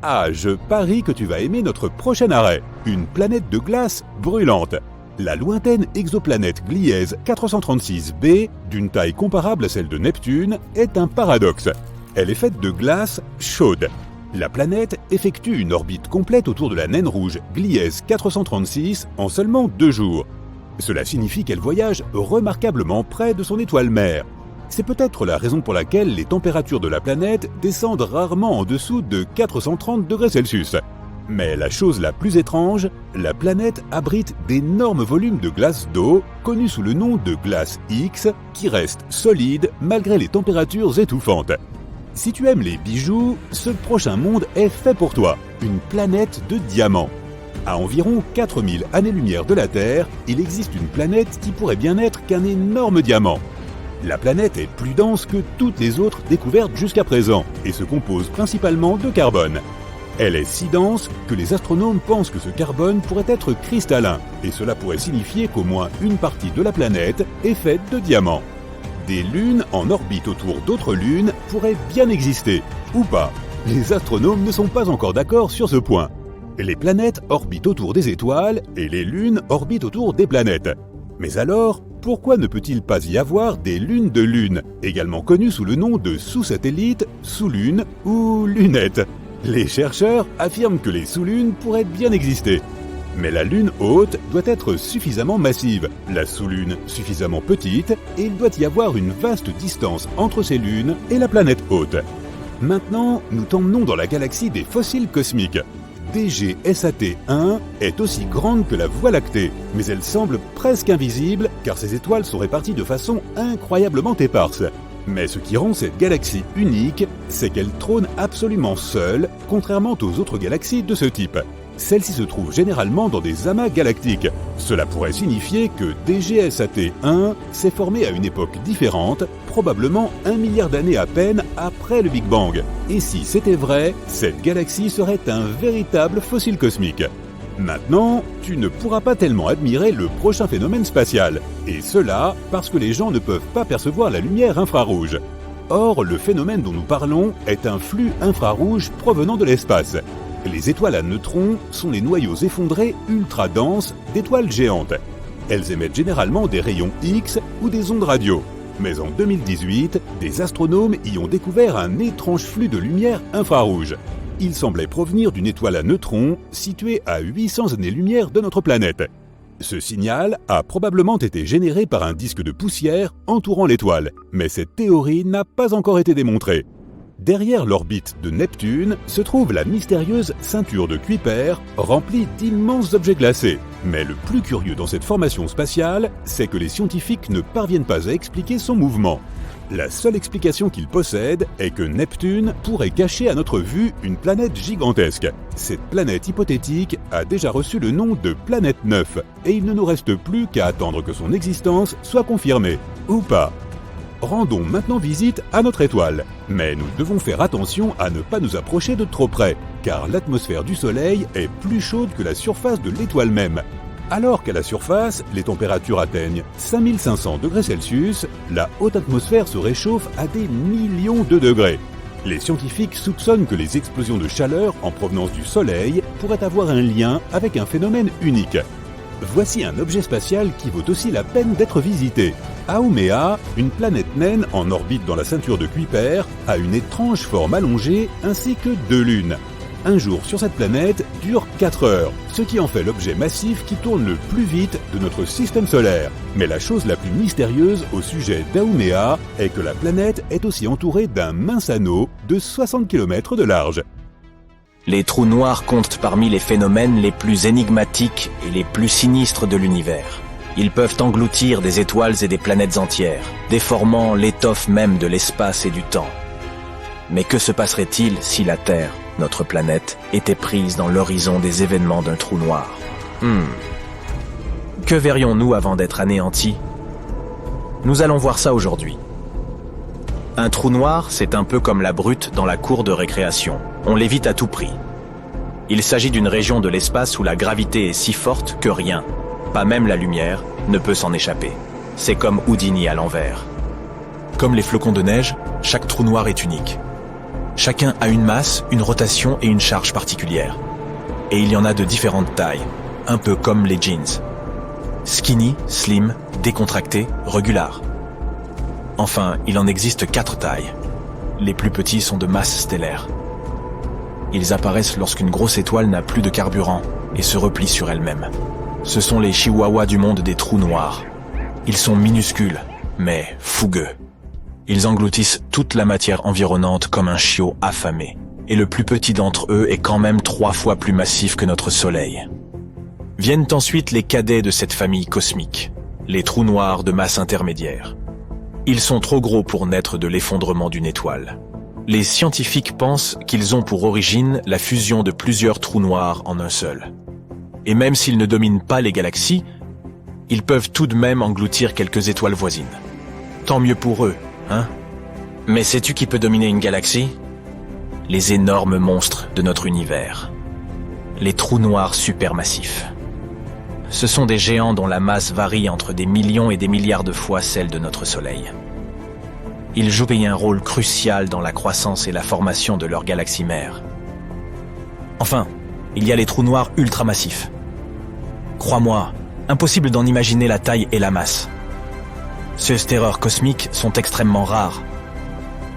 Ah, je parie que tu vas aimer notre prochain arrêt, une planète de glace brûlante. La lointaine exoplanète Gliese 436b, d'une taille comparable à celle de Neptune, est un paradoxe. Elle est faite de glace chaude. La planète effectue une orbite complète autour de la naine rouge Gliese 436 en seulement 2 jours. Cela signifie qu'elle voyage remarquablement près de son étoile mère. C'est peut-être la raison pour laquelle les températures de la planète descendent rarement en dessous de 430 degrés Celsius. Mais la chose la plus étrange, la planète abrite d'énormes volumes de glace d'eau, connus sous le nom de glace X, qui restent solides malgré les températures étouffantes. Si tu aimes les bijoux, ce prochain monde est fait pour toi, une planète de diamants. À environ 4000 années-lumière de la Terre, il existe une planète qui pourrait bien être qu'un énorme diamant. La planète est plus dense que toutes les autres découvertes jusqu'à présent et se compose principalement de carbone. Elle est si dense que les astronomes pensent que ce carbone pourrait être cristallin, et cela pourrait signifier qu'au moins une partie de la planète est faite de diamants. Des lunes en orbite autour d'autres lunes pourraient bien exister, ou pas. Les astronomes ne sont pas encore d'accord sur ce point. Les planètes orbitent autour des étoiles et les lunes orbitent autour des planètes. Mais alors, pourquoi ne peut-il pas y avoir des lunes de lune, également connues sous le nom de sous-satellites, sous-lunes ou lunettes ? Les chercheurs affirment que les sous-lunes pourraient bien exister. Mais la lune haute doit être suffisamment massive, la sous-lune suffisamment petite, et il doit y avoir une vaste distance entre ces lunes et la planète haute. Maintenant, nous t'emmenons dans la galaxie des fossiles cosmiques. DGSAT-1 est aussi grande que la Voie lactée, mais elle semble presque invisible car ces étoiles sont réparties de façon incroyablement éparse. Mais ce qui rend cette galaxie unique, c'est qu'elle trône absolument seule, contrairement aux autres galaxies de ce type. Celle-ci se trouve généralement dans des amas galactiques. Cela pourrait signifier que DGSAT-1 s'est formé à une époque différente, probablement 1 milliard d'années à peine après le Big Bang. Et si c'était vrai, cette galaxie serait un véritable fossile cosmique. Maintenant, tu ne pourras pas tellement admirer le prochain phénomène spatial, et cela parce que les gens ne peuvent pas percevoir la lumière infrarouge. Or, le phénomène dont nous parlons est un flux infrarouge provenant de l'espace. Les étoiles à neutrons sont les noyaux effondrés ultra denses d'étoiles géantes. Elles émettent généralement des rayons X ou des ondes radio. Mais en 2018, des astronomes y ont découvert un étrange flux de lumière infrarouge. Il semblait provenir d'une étoile à neutrons située à 800 années-lumière de notre planète. Ce signal a probablement été généré par un disque de poussière entourant l'étoile, mais cette théorie n'a pas encore été démontrée. Derrière l'orbite de Neptune se trouve la mystérieuse ceinture de Kuiper remplie d'immenses objets glacés. Mais le plus curieux dans cette formation spatiale, c'est que les scientifiques ne parviennent pas à expliquer son mouvement. La seule explication qu'il possède est que Neptune pourrait cacher à notre vue une planète gigantesque. Cette planète hypothétique a déjà reçu le nom de planète 9 et il ne nous reste plus qu'à attendre que son existence soit confirmée. Ou pas. Rendons maintenant visite à notre étoile. Mais nous devons faire attention à ne pas nous approcher de trop près, car l'atmosphère du Soleil est plus chaude que la surface de l'étoile même. Alors qu'à la surface, les températures atteignent 5500 degrés Celsius, la haute atmosphère se réchauffe à des millions de degrés. Les scientifiques soupçonnent que les explosions de chaleur en provenance du Soleil pourraient avoir un lien avec un phénomène unique. Voici un objet spatial qui vaut aussi la peine d'être visité. Haumea, une planète naine en orbite dans la ceinture de Kuiper, a une étrange forme allongée ainsi que 2 lunes. Un jour sur cette planète dure 4 heures, ce qui en fait l'objet massif qui tourne le plus vite de notre système solaire. Mais la chose la plus mystérieuse au sujet d'Haumea est que la planète est aussi entourée d'un mince anneau de 60 km de large. Les trous noirs comptent parmi les phénomènes les plus énigmatiques et les plus sinistres de l'univers. Ils peuvent engloutir des étoiles et des planètes entières, déformant l'étoffe même de l'espace et du temps. Mais que se passerait-il si la Terre, notre planète, était prise dans l'horizon des événements d'un trou noir? Que verrions-nous avant d'être anéantis? Nous allons voir ça aujourd'hui. Un trou noir, c'est un peu comme la brute dans la cour de récréation. On l'évite à tout prix. Il s'agit d'une région de l'espace où la gravité est si forte que rien, pas même la lumière, ne peut s'en échapper. C'est comme Houdini à l'envers. Comme les flocons de neige, chaque trou noir est unique. Chacun a une masse, une rotation et une charge particulière. Et il y en a de différentes tailles, un peu comme les jeans. Skinny, slim, décontracté, regular. Enfin, il en existe 4 tailles. Les plus petits sont de masse stellaire. Ils apparaissent lorsqu'une grosse étoile n'a plus de carburant et se replie sur elle-même. Ce sont les chihuahuas du monde des trous noirs. Ils sont minuscules, mais fougueux. Ils engloutissent toute la matière environnante comme un chiot affamé. Et le plus petit d'entre eux est quand même 3 fois plus massif que notre Soleil. Viennent ensuite les cadets de cette famille cosmique, les trous noirs de masse intermédiaire. Ils sont trop gros pour naître de l'effondrement d'une étoile. Les scientifiques pensent qu'ils ont pour origine la fusion de plusieurs trous noirs en un seul. Et même s'ils ne dominent pas les galaxies, ils peuvent tout de même engloutir quelques étoiles voisines. Tant mieux pour eux, hein? Mais sais-tu qui peut dominer une galaxie? Les énormes monstres de notre univers. Les trous noirs supermassifs. Ce sont des géants dont la masse varie entre des millions et des milliards de fois celle de notre Soleil. Ils jouent un rôle crucial dans la croissance et la formation de leur galaxie mère. Enfin, il y a les trous noirs ultramassifs. Crois-moi, impossible d'en imaginer la taille et la masse. Ces terreurs cosmiques sont extrêmement rares.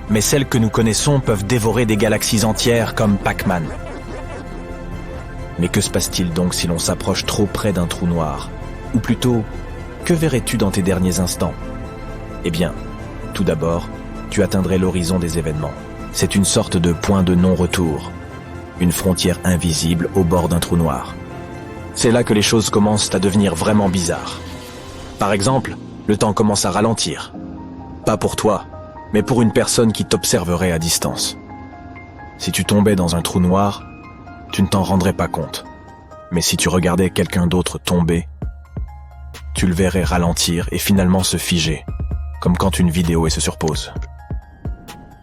Mais celles que nous connaissons peuvent dévorer des galaxies entières comme Pac-Man. Mais que se passe-t-il donc si l'on s'approche trop près d'un trou noir? Ou plutôt, que verrais-tu dans tes derniers instants? Eh bien, tout d'abord, tu atteindrais l'horizon des événements. C'est une sorte de point de non-retour. Une frontière invisible au bord d'un trou noir. C'est là que les choses commencent à devenir vraiment bizarres. Par exemple, le temps commence à ralentir. Pas pour toi, mais pour une personne qui t'observerait à distance. Si tu tombais dans un trou noir, tu ne t'en rendrais pas compte. Mais si tu regardais quelqu'un d'autre tomber, tu le verrais ralentir et finalement se figer, comme quand une vidéo se surpose.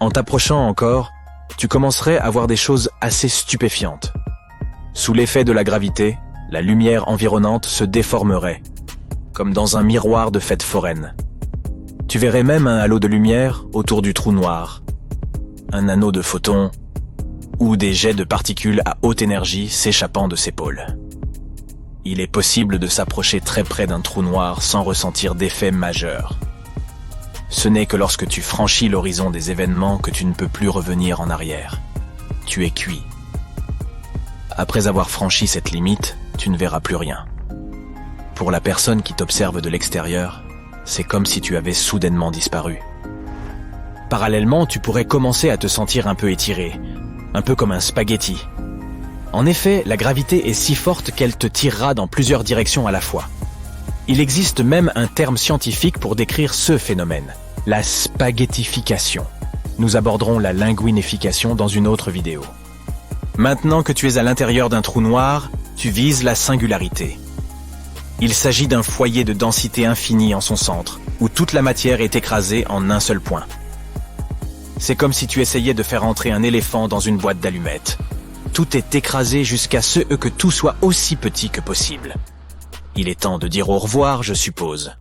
En t'approchant encore, tu commencerais à voir des choses assez stupéfiantes. Sous l'effet de la gravité, la lumière environnante se déformerait, comme dans un miroir de fête foraine. Tu verrais même un halo de lumière autour du trou noir, un anneau de photons, ou des jets de particules à haute énergie s'échappant de ses pôles. Il est possible de s'approcher très près d'un trou noir sans ressentir d'effet majeur. Ce n'est que lorsque tu franchis l'horizon des événements que tu ne peux plus revenir en arrière. Tu es cuit. Après avoir franchi cette limite, tu ne verras plus rien. Pour la personne qui t'observe de l'extérieur, c'est comme si tu avais soudainement disparu. Parallèlement, tu pourrais commencer à te sentir un peu étiré, un peu comme un spaghetti. En effet, la gravité est si forte qu'elle te tirera dans plusieurs directions à la fois. Il existe même un terme scientifique pour décrire ce phénomène, la spaghettification. Nous aborderons la linguinification dans une autre vidéo. Maintenant que tu es à l'intérieur d'un trou noir, tu vises la singularité. Il s'agit d'un foyer de densité infinie en son centre, où toute la matière est écrasée en un seul point. C'est comme si tu essayais de faire entrer un éléphant dans une boîte d'allumettes. Tout est écrasé jusqu'à ce que tout soit aussi petit que possible. Il est temps de dire au revoir, je suppose.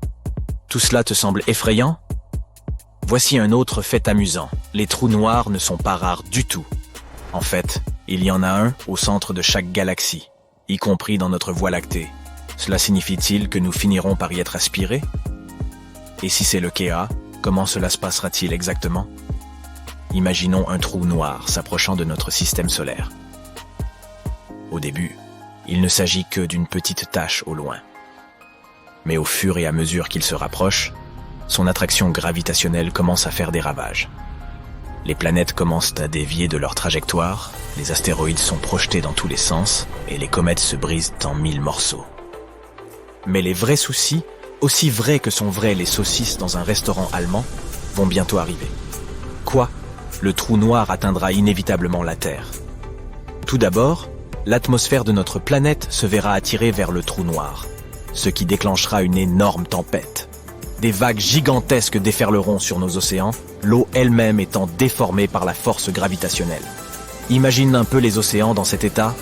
Tout cela te semble effrayant ? Voici un autre fait amusant. Les trous noirs ne sont pas rares du tout. En fait, il y en a un au centre de chaque galaxie, y compris dans notre Voie lactée. Cela signifie-t-il que nous finirons par y être aspirés ? Et si c'est le cas, comment cela se passera-t-il exactement ? Imaginons un trou noir s'approchant de notre système solaire. Au début, il ne s'agit que d'une petite tache au loin. Mais au fur et à mesure qu'il se rapproche, son attraction gravitationnelle commence à faire des ravages. Les planètes commencent à dévier de leur trajectoire, les astéroïdes sont projetés dans tous les sens et les comètes se brisent en 1000 morceaux. Mais les vrais soucis, aussi vrais que sont vrais les saucisses dans un restaurant allemand, vont bientôt arriver. Quoi ? Le trou noir atteindra inévitablement la Terre. Tout d'abord, l'atmosphère de notre planète se verra attirée vers le trou noir, ce qui déclenchera une énorme tempête. Des vagues gigantesques déferleront sur nos océans, l'eau elle-même étant déformée par la force gravitationnelle. Imagine un peu les océans dans cet état.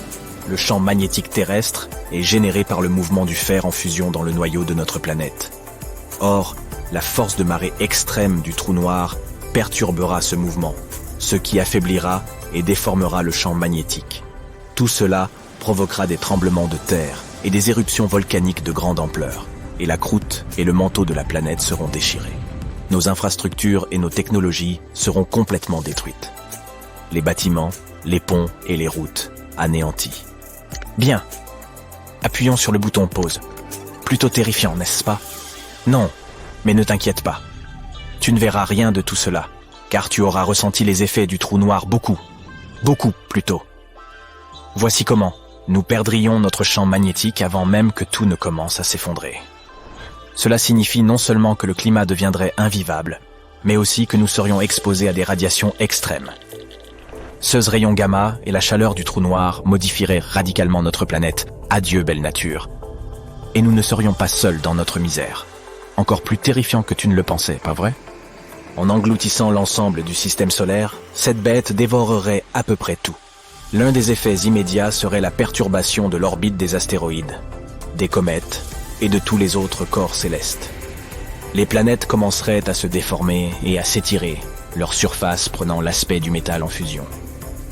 Le champ magnétique terrestre est généré par le mouvement du fer en fusion dans le noyau de notre planète. Or, la force de marée extrême du trou noir perturbera ce mouvement, ce qui affaiblira et déformera le champ magnétique. Tout cela provoquera des tremblements de terre et des éruptions volcaniques de grande ampleur, et la croûte et le manteau de la planète seront déchirés. Nos infrastructures et nos technologies seront complètement détruites. Les bâtiments, les ponts et les routes anéantis. Bien. Appuyons sur le bouton pause. Plutôt terrifiant, n'est-ce pas ? Non, mais ne t'inquiète pas. Tu ne verras rien de tout cela, car tu auras ressenti les effets du trou noir beaucoup plutôt. Voici comment nous perdrions notre champ magnétique avant même que tout ne commence à s'effondrer. Cela signifie non seulement que le climat deviendrait invivable, mais aussi que nous serions exposés à des radiations extrêmes. Ce rayon gamma et la chaleur du trou noir modifieraient radicalement notre planète. Adieu, belle nature. Et nous ne serions pas seuls dans notre misère. Encore plus terrifiant que tu ne le pensais, pas vrai ? En engloutissant l'ensemble du système solaire, cette bête dévorerait à peu près tout. L'un des effets immédiats serait la perturbation de l'orbite des astéroïdes, des comètes et de tous les autres corps célestes. Les planètes commenceraient à se déformer et à s'étirer, leur surface prenant l'aspect du métal en fusion.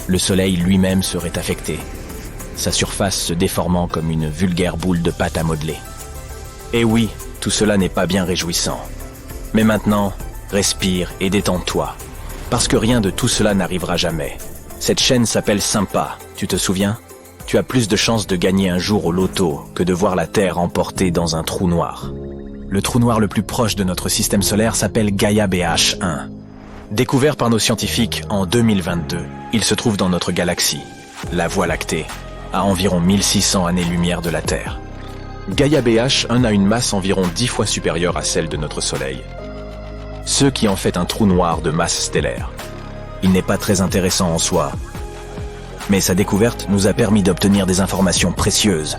Le Soleil lui-même serait affecté, sa surface se déformant comme une vulgaire boule de pâte à modeler. Et oui, tout cela n'est pas bien réjouissant. Mais maintenant, respire et détends-toi, parce que rien de tout cela n'arrivera jamais. Cette chaîne s'appelle Sympa, tu te souviens ? Tu as plus de chances de gagner un jour au loto que de voir la Terre emportée dans un trou noir. Le trou noir le plus proche de notre système solaire s'appelle Gaia BH1. Découvert par nos scientifiques en 2022, il se trouve dans notre galaxie, la Voie lactée, à environ 1600 années-lumière de la Terre. Gaia BH1 a une masse environ 10 fois supérieure à celle de notre Soleil, ce qui en fait un trou noir de masse stellaire. Il n'est pas très intéressant en soi, mais sa découverte nous a permis d'obtenir des informations précieuses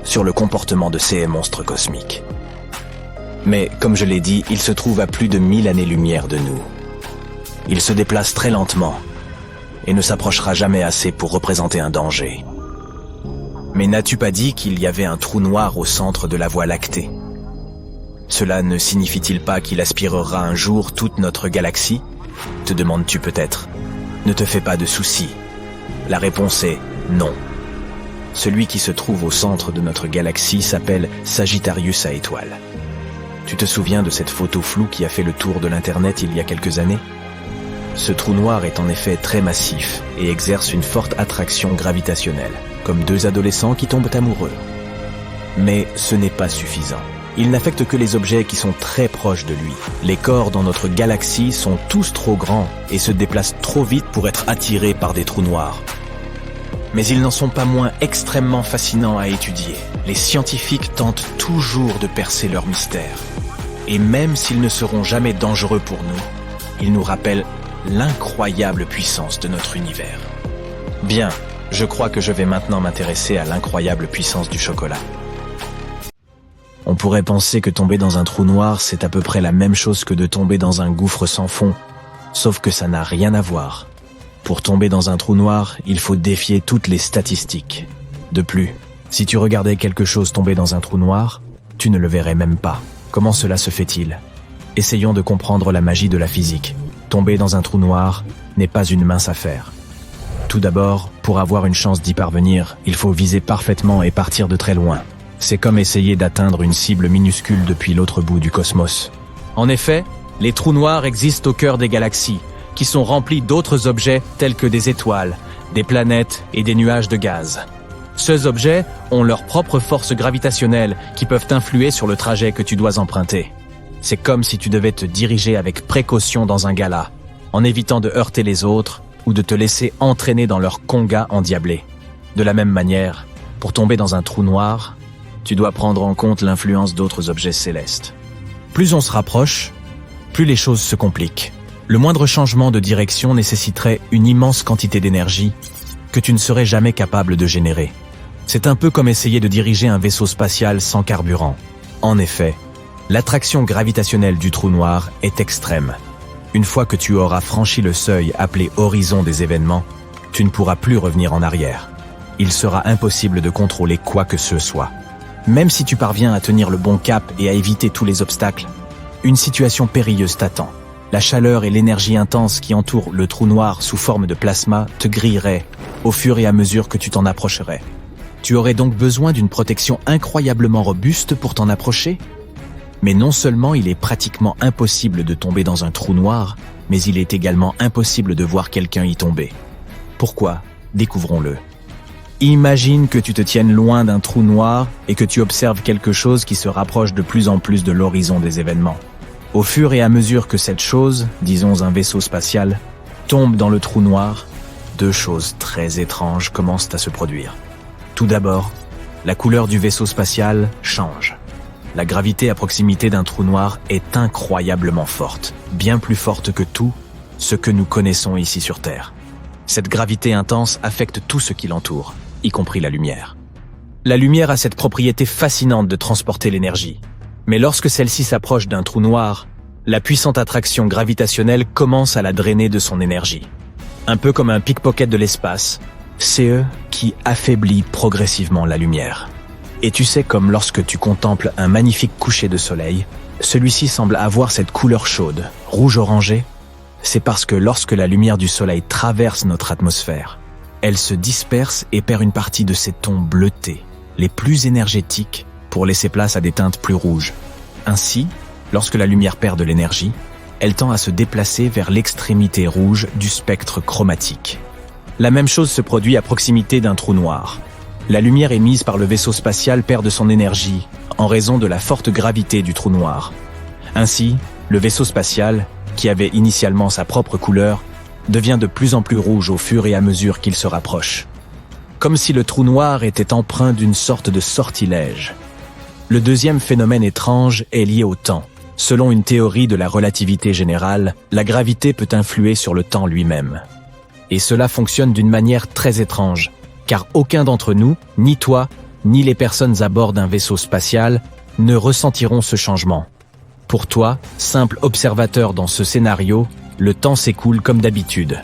sur le comportement de ces monstres cosmiques. Mais, comme je l'ai dit, il se trouve à plus de 1000 années-lumière de nous. Il se déplace très lentement et ne s'approchera jamais assez pour représenter un danger. Mais n'as-tu pas dit qu'il y avait un trou noir au centre de la Voie lactée ? Cela ne signifie-t-il pas qu'il aspirera un jour toute notre galaxie ? Te demandes-tu peut-être ? Ne te fais pas de soucis. La réponse est non. Celui qui se trouve au centre de notre galaxie s'appelle Sagittarius à étoiles. Tu te souviens de cette photo floue qui a fait le tour de l'Internet il y a quelques années ? Ce trou noir est en effet très massif et exerce une forte attraction gravitationnelle, comme deux adolescents qui tombent amoureux. Mais ce n'est pas suffisant. Il n'affecte que les objets qui sont très proches de lui. Les corps dans notre galaxie sont tous trop grands et se déplacent trop vite pour être attirés par des trous noirs. Mais ils n'en sont pas moins extrêmement fascinants à étudier. Les scientifiques tentent toujours de percer leur mystère. Et même s'ils ne seront jamais dangereux pour nous, ils nous rappellent l'incroyable puissance de notre univers. Bien, je crois que je vais maintenant m'intéresser à l'incroyable puissance du chocolat. On pourrait penser que tomber dans un trou noir, c'est à peu près la même chose que de tomber dans un gouffre sans fond, sauf que ça n'a rien à voir. Pour tomber dans un trou noir, il faut défier toutes les statistiques. De plus, si tu regardais quelque chose tomber dans un trou noir, tu ne le verrais même pas. Comment cela se fait-il? Essayons de comprendre la magie de la physique. Tomber dans un trou noir n'est pas une mince affaire. Tout d'abord, pour avoir une chance d'y parvenir, il faut viser parfaitement et partir de très loin. C'est comme essayer d'atteindre une cible minuscule depuis l'autre bout du cosmos. En effet, les trous noirs existent au cœur des galaxies, qui sont remplis d'autres objets tels que des étoiles, des planètes et des nuages de gaz. Ces objets ont leur propre force gravitationnelle qui peuvent influer sur le trajet que tu dois emprunter. C'est comme si tu devais te diriger avec précaution dans un gala, en évitant de heurter les autres ou de te laisser entraîner dans leur conga endiablé. De la même manière, pour tomber dans un trou noir, tu dois prendre en compte l'influence d'autres objets célestes. Plus on se rapproche, plus les choses se compliquent. Le moindre changement de direction nécessiterait une immense quantité d'énergie que tu ne serais jamais capable de générer. C'est un peu comme essayer de diriger un vaisseau spatial sans carburant. En effet, l'attraction gravitationnelle du trou noir est extrême. Une fois que tu auras franchi le seuil appelé horizon des événements, tu ne pourras plus revenir en arrière. Il sera impossible de contrôler quoi que ce soit. Même si tu parviens à tenir le bon cap et à éviter tous les obstacles, une situation périlleuse t'attend. La chaleur et l'énergie intense qui entourent le trou noir sous forme de plasma te grilleraient au fur et à mesure que tu t'en approcherais. Tu aurais donc besoin d'une protection incroyablement robuste pour t'en approcher? Mais non seulement il est pratiquement impossible de tomber dans un trou noir, mais il est également impossible de voir quelqu'un y tomber. Pourquoi? Découvrons-le. Imagine que tu te tiennes loin d'un trou noir et que tu observes quelque chose qui se rapproche de plus en plus de l'horizon des événements. Au fur et à mesure que cette chose, disons un vaisseau spatial, tombe dans le trou noir, deux choses très étranges commencent à se produire. Tout d'abord, la couleur du vaisseau spatial change. La gravité à proximité d'un trou noir est incroyablement forte, bien plus forte que tout ce que nous connaissons ici sur Terre. Cette gravité intense affecte tout ce qui l'entoure, y compris la lumière. La lumière a cette propriété fascinante de transporter l'énergie. Mais lorsque celle-ci s'approche d'un trou noir, la puissante attraction gravitationnelle commence à la drainer de son énergie. Un peu comme un pickpocket de l'espace, c'est eux qui affaiblit progressivement la lumière. Et tu sais, comme lorsque tu contemples un magnifique coucher de soleil, celui-ci semble avoir cette couleur chaude, rouge-orangé. C'est parce que lorsque la lumière du soleil traverse notre atmosphère, elle se disperse et perd une partie de ses tons bleutés, les plus énergétiques, pour laisser place à des teintes plus rouges. Ainsi, lorsque la lumière perd de l'énergie, elle tend à se déplacer vers l'extrémité rouge du spectre chromatique. La même chose se produit à proximité d'un trou noir. La lumière émise par le vaisseau spatial perd de son énergie en raison de la forte gravité du trou noir. Ainsi, le vaisseau spatial, qui avait initialement sa propre couleur, devient de plus en plus rouge au fur et à mesure qu'il se rapproche. Comme si le trou noir était empreint d'une sorte de sortilège. Le deuxième phénomène étrange est lié au temps. Selon une théorie de la relativité générale, la gravité peut influer sur le temps lui-même. Et cela fonctionne d'une manière très étrange, car aucun d'entre nous, ni toi, ni les personnes à bord d'un vaisseau spatial, ne ressentiront ce changement. Pour toi, simple observateur dans ce scénario, le temps s'écoule comme d'habitude.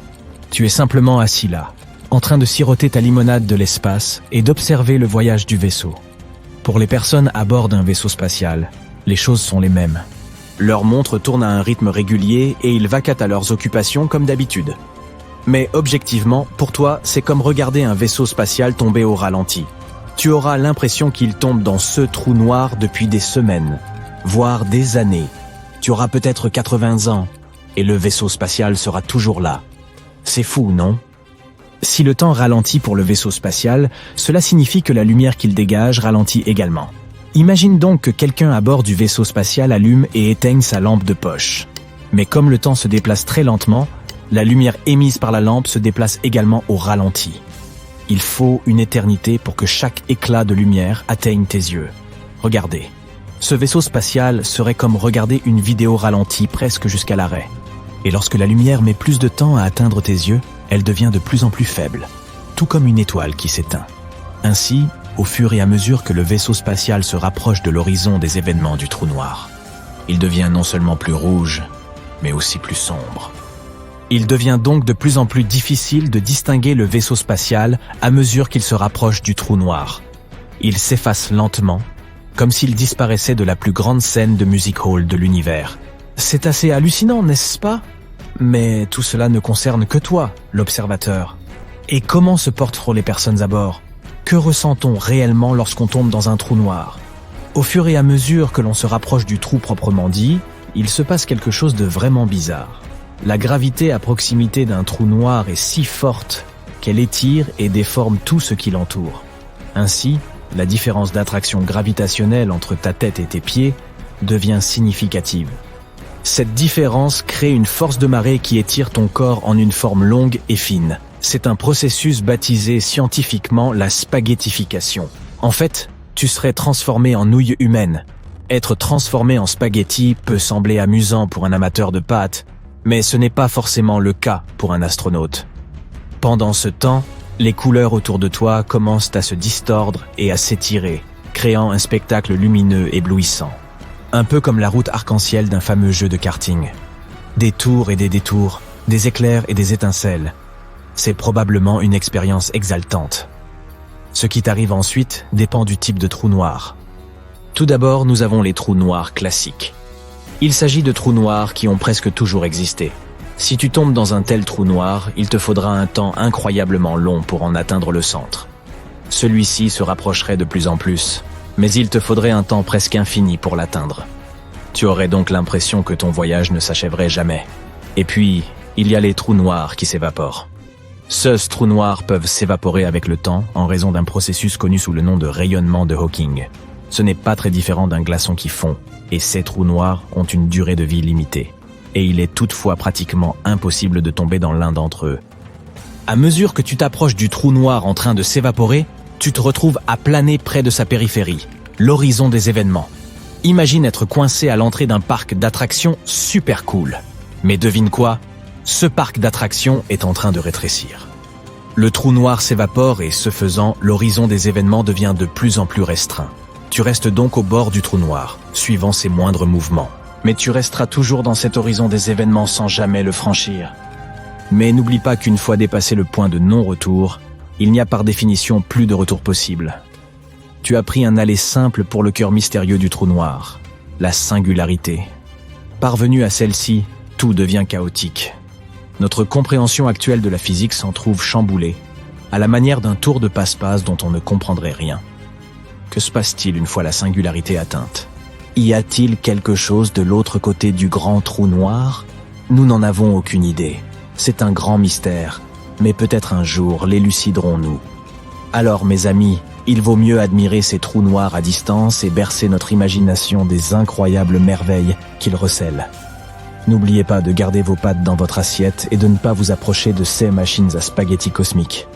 Tu es simplement assis là, en train de siroter ta limonade de l'espace et d'observer le voyage du vaisseau. Pour les personnes à bord d'un vaisseau spatial, les choses sont les mêmes. Leur montre tourne à un rythme régulier et ils vaquent à leurs occupations comme d'habitude. Mais objectivement, pour toi, c'est comme regarder un vaisseau spatial tomber au ralenti. Tu auras l'impression qu'il tombe dans ce trou noir depuis des semaines, voire des années. Tu auras peut-être 80 ans, et le vaisseau spatial sera toujours là. C'est fou, non? Si le temps ralentit pour le vaisseau spatial, cela signifie que la lumière qu'il dégage ralentit également. Imagine donc que quelqu'un à bord du vaisseau spatial allume et éteigne sa lampe de poche. Mais comme le temps se déplace très lentement, la lumière émise par la lampe se déplace également au ralenti. Il faut une éternité pour que chaque éclat de lumière atteigne tes yeux. Regardez. Ce vaisseau spatial serait comme regarder une vidéo ralentie presque jusqu'à l'arrêt. Et lorsque la lumière met plus de temps à atteindre tes yeux, elle devient de plus en plus faible, tout comme une étoile qui s'éteint. Ainsi, au fur et à mesure que le vaisseau spatial se rapproche de l'horizon des événements du trou noir, il devient non seulement plus rouge, mais aussi plus sombre. Il devient donc de plus en plus difficile de distinguer le vaisseau spatial à mesure qu'il se rapproche du trou noir. Il s'efface lentement, comme s'il disparaissait de la plus grande scène de music hall de l'univers. C'est assez hallucinant, n'est-ce pas? Mais tout cela ne concerne que toi, l'observateur. Et comment se portent les personnes à bord? Que ressent-on réellement lorsqu'on tombe dans un trou noir? Au fur et à mesure que l'on se rapproche du trou proprement dit, il se passe quelque chose de vraiment bizarre. La gravité à proximité d'un trou noir est si forte qu'elle étire et déforme tout ce qui l'entoure. Ainsi, la différence d'attraction gravitationnelle entre ta tête et tes pieds devient significative. Cette différence crée une force de marée qui étire ton corps en une forme longue et fine. C'est un processus baptisé scientifiquement la spaghettification. En fait, tu serais transformé en nouille humaine. Être transformé en spaghetti peut sembler amusant pour un amateur de pâtes, mais ce n'est pas forcément le cas pour un astronaute. Pendant ce temps, les couleurs autour de toi commencent à se distordre et à s'étirer, créant un spectacle lumineux éblouissant. Un peu comme la route arc-en-ciel d'un fameux jeu de karting. Des tours et des détours, des éclairs et des étincelles. C'est probablement une expérience exaltante. Ce qui t'arrive ensuite dépend du type de trou noir. Tout d'abord, nous avons les trous noirs classiques. Il s'agit de trous noirs qui ont presque toujours existé. Si tu tombes dans un tel trou noir, il te faudra un temps incroyablement long pour en atteindre le centre. Celui-ci se rapprocherait de plus en plus, mais il te faudrait un temps presque infini pour l'atteindre. Tu aurais donc l'impression que ton voyage ne s'achèverait jamais. Et puis, il y a les trous noirs qui s'évaporent. Ces trous noirs peuvent s'évaporer avec le temps en raison d'un processus connu sous le nom de rayonnement de Hawking. Ce n'est pas très différent d'un glaçon qui fond, et ces trous noirs ont une durée de vie limitée. Et il est toutefois pratiquement impossible de tomber dans l'un d'entre eux. À mesure que tu t'approches du trou noir en train de s'évaporer, tu te retrouves à planer près de sa périphérie, l'horizon des événements. Imagine être coincé à l'entrée d'un parc d'attractions super cool. Mais devine quoi? Ce parc d'attractions est en train de rétrécir. Le trou noir s'évapore et, ce faisant, l'horizon des événements devient de plus en plus restreint. Tu restes donc au bord du trou noir, suivant ses moindres mouvements. Mais tu resteras toujours dans cet horizon des événements sans jamais le franchir. Mais n'oublie pas qu'une fois dépassé le point de non-retour, il n'y a par définition plus de retour possible. Tu as pris un aller simple pour le cœur mystérieux du trou noir, la singularité. Parvenu à celle-ci, tout devient chaotique. Notre compréhension actuelle de la physique s'en trouve chamboulée, à la manière d'un tour de passe-passe dont on ne comprendrait rien. Que se passe-t-il une fois la singularité atteinte? Y a-t-il quelque chose de l'autre côté du grand trou noir? Nous n'en avons aucune idée. C'est un grand mystère, mais peut-être un jour l'éluciderons-nous. Alors mes amis, il vaut mieux admirer ces trous noirs à distance et bercer notre imagination des incroyables merveilles qu'ils recèlent. N'oubliez pas de garder vos pattes dans votre assiette et de ne pas vous approcher de ces machines à spaghettis cosmiques.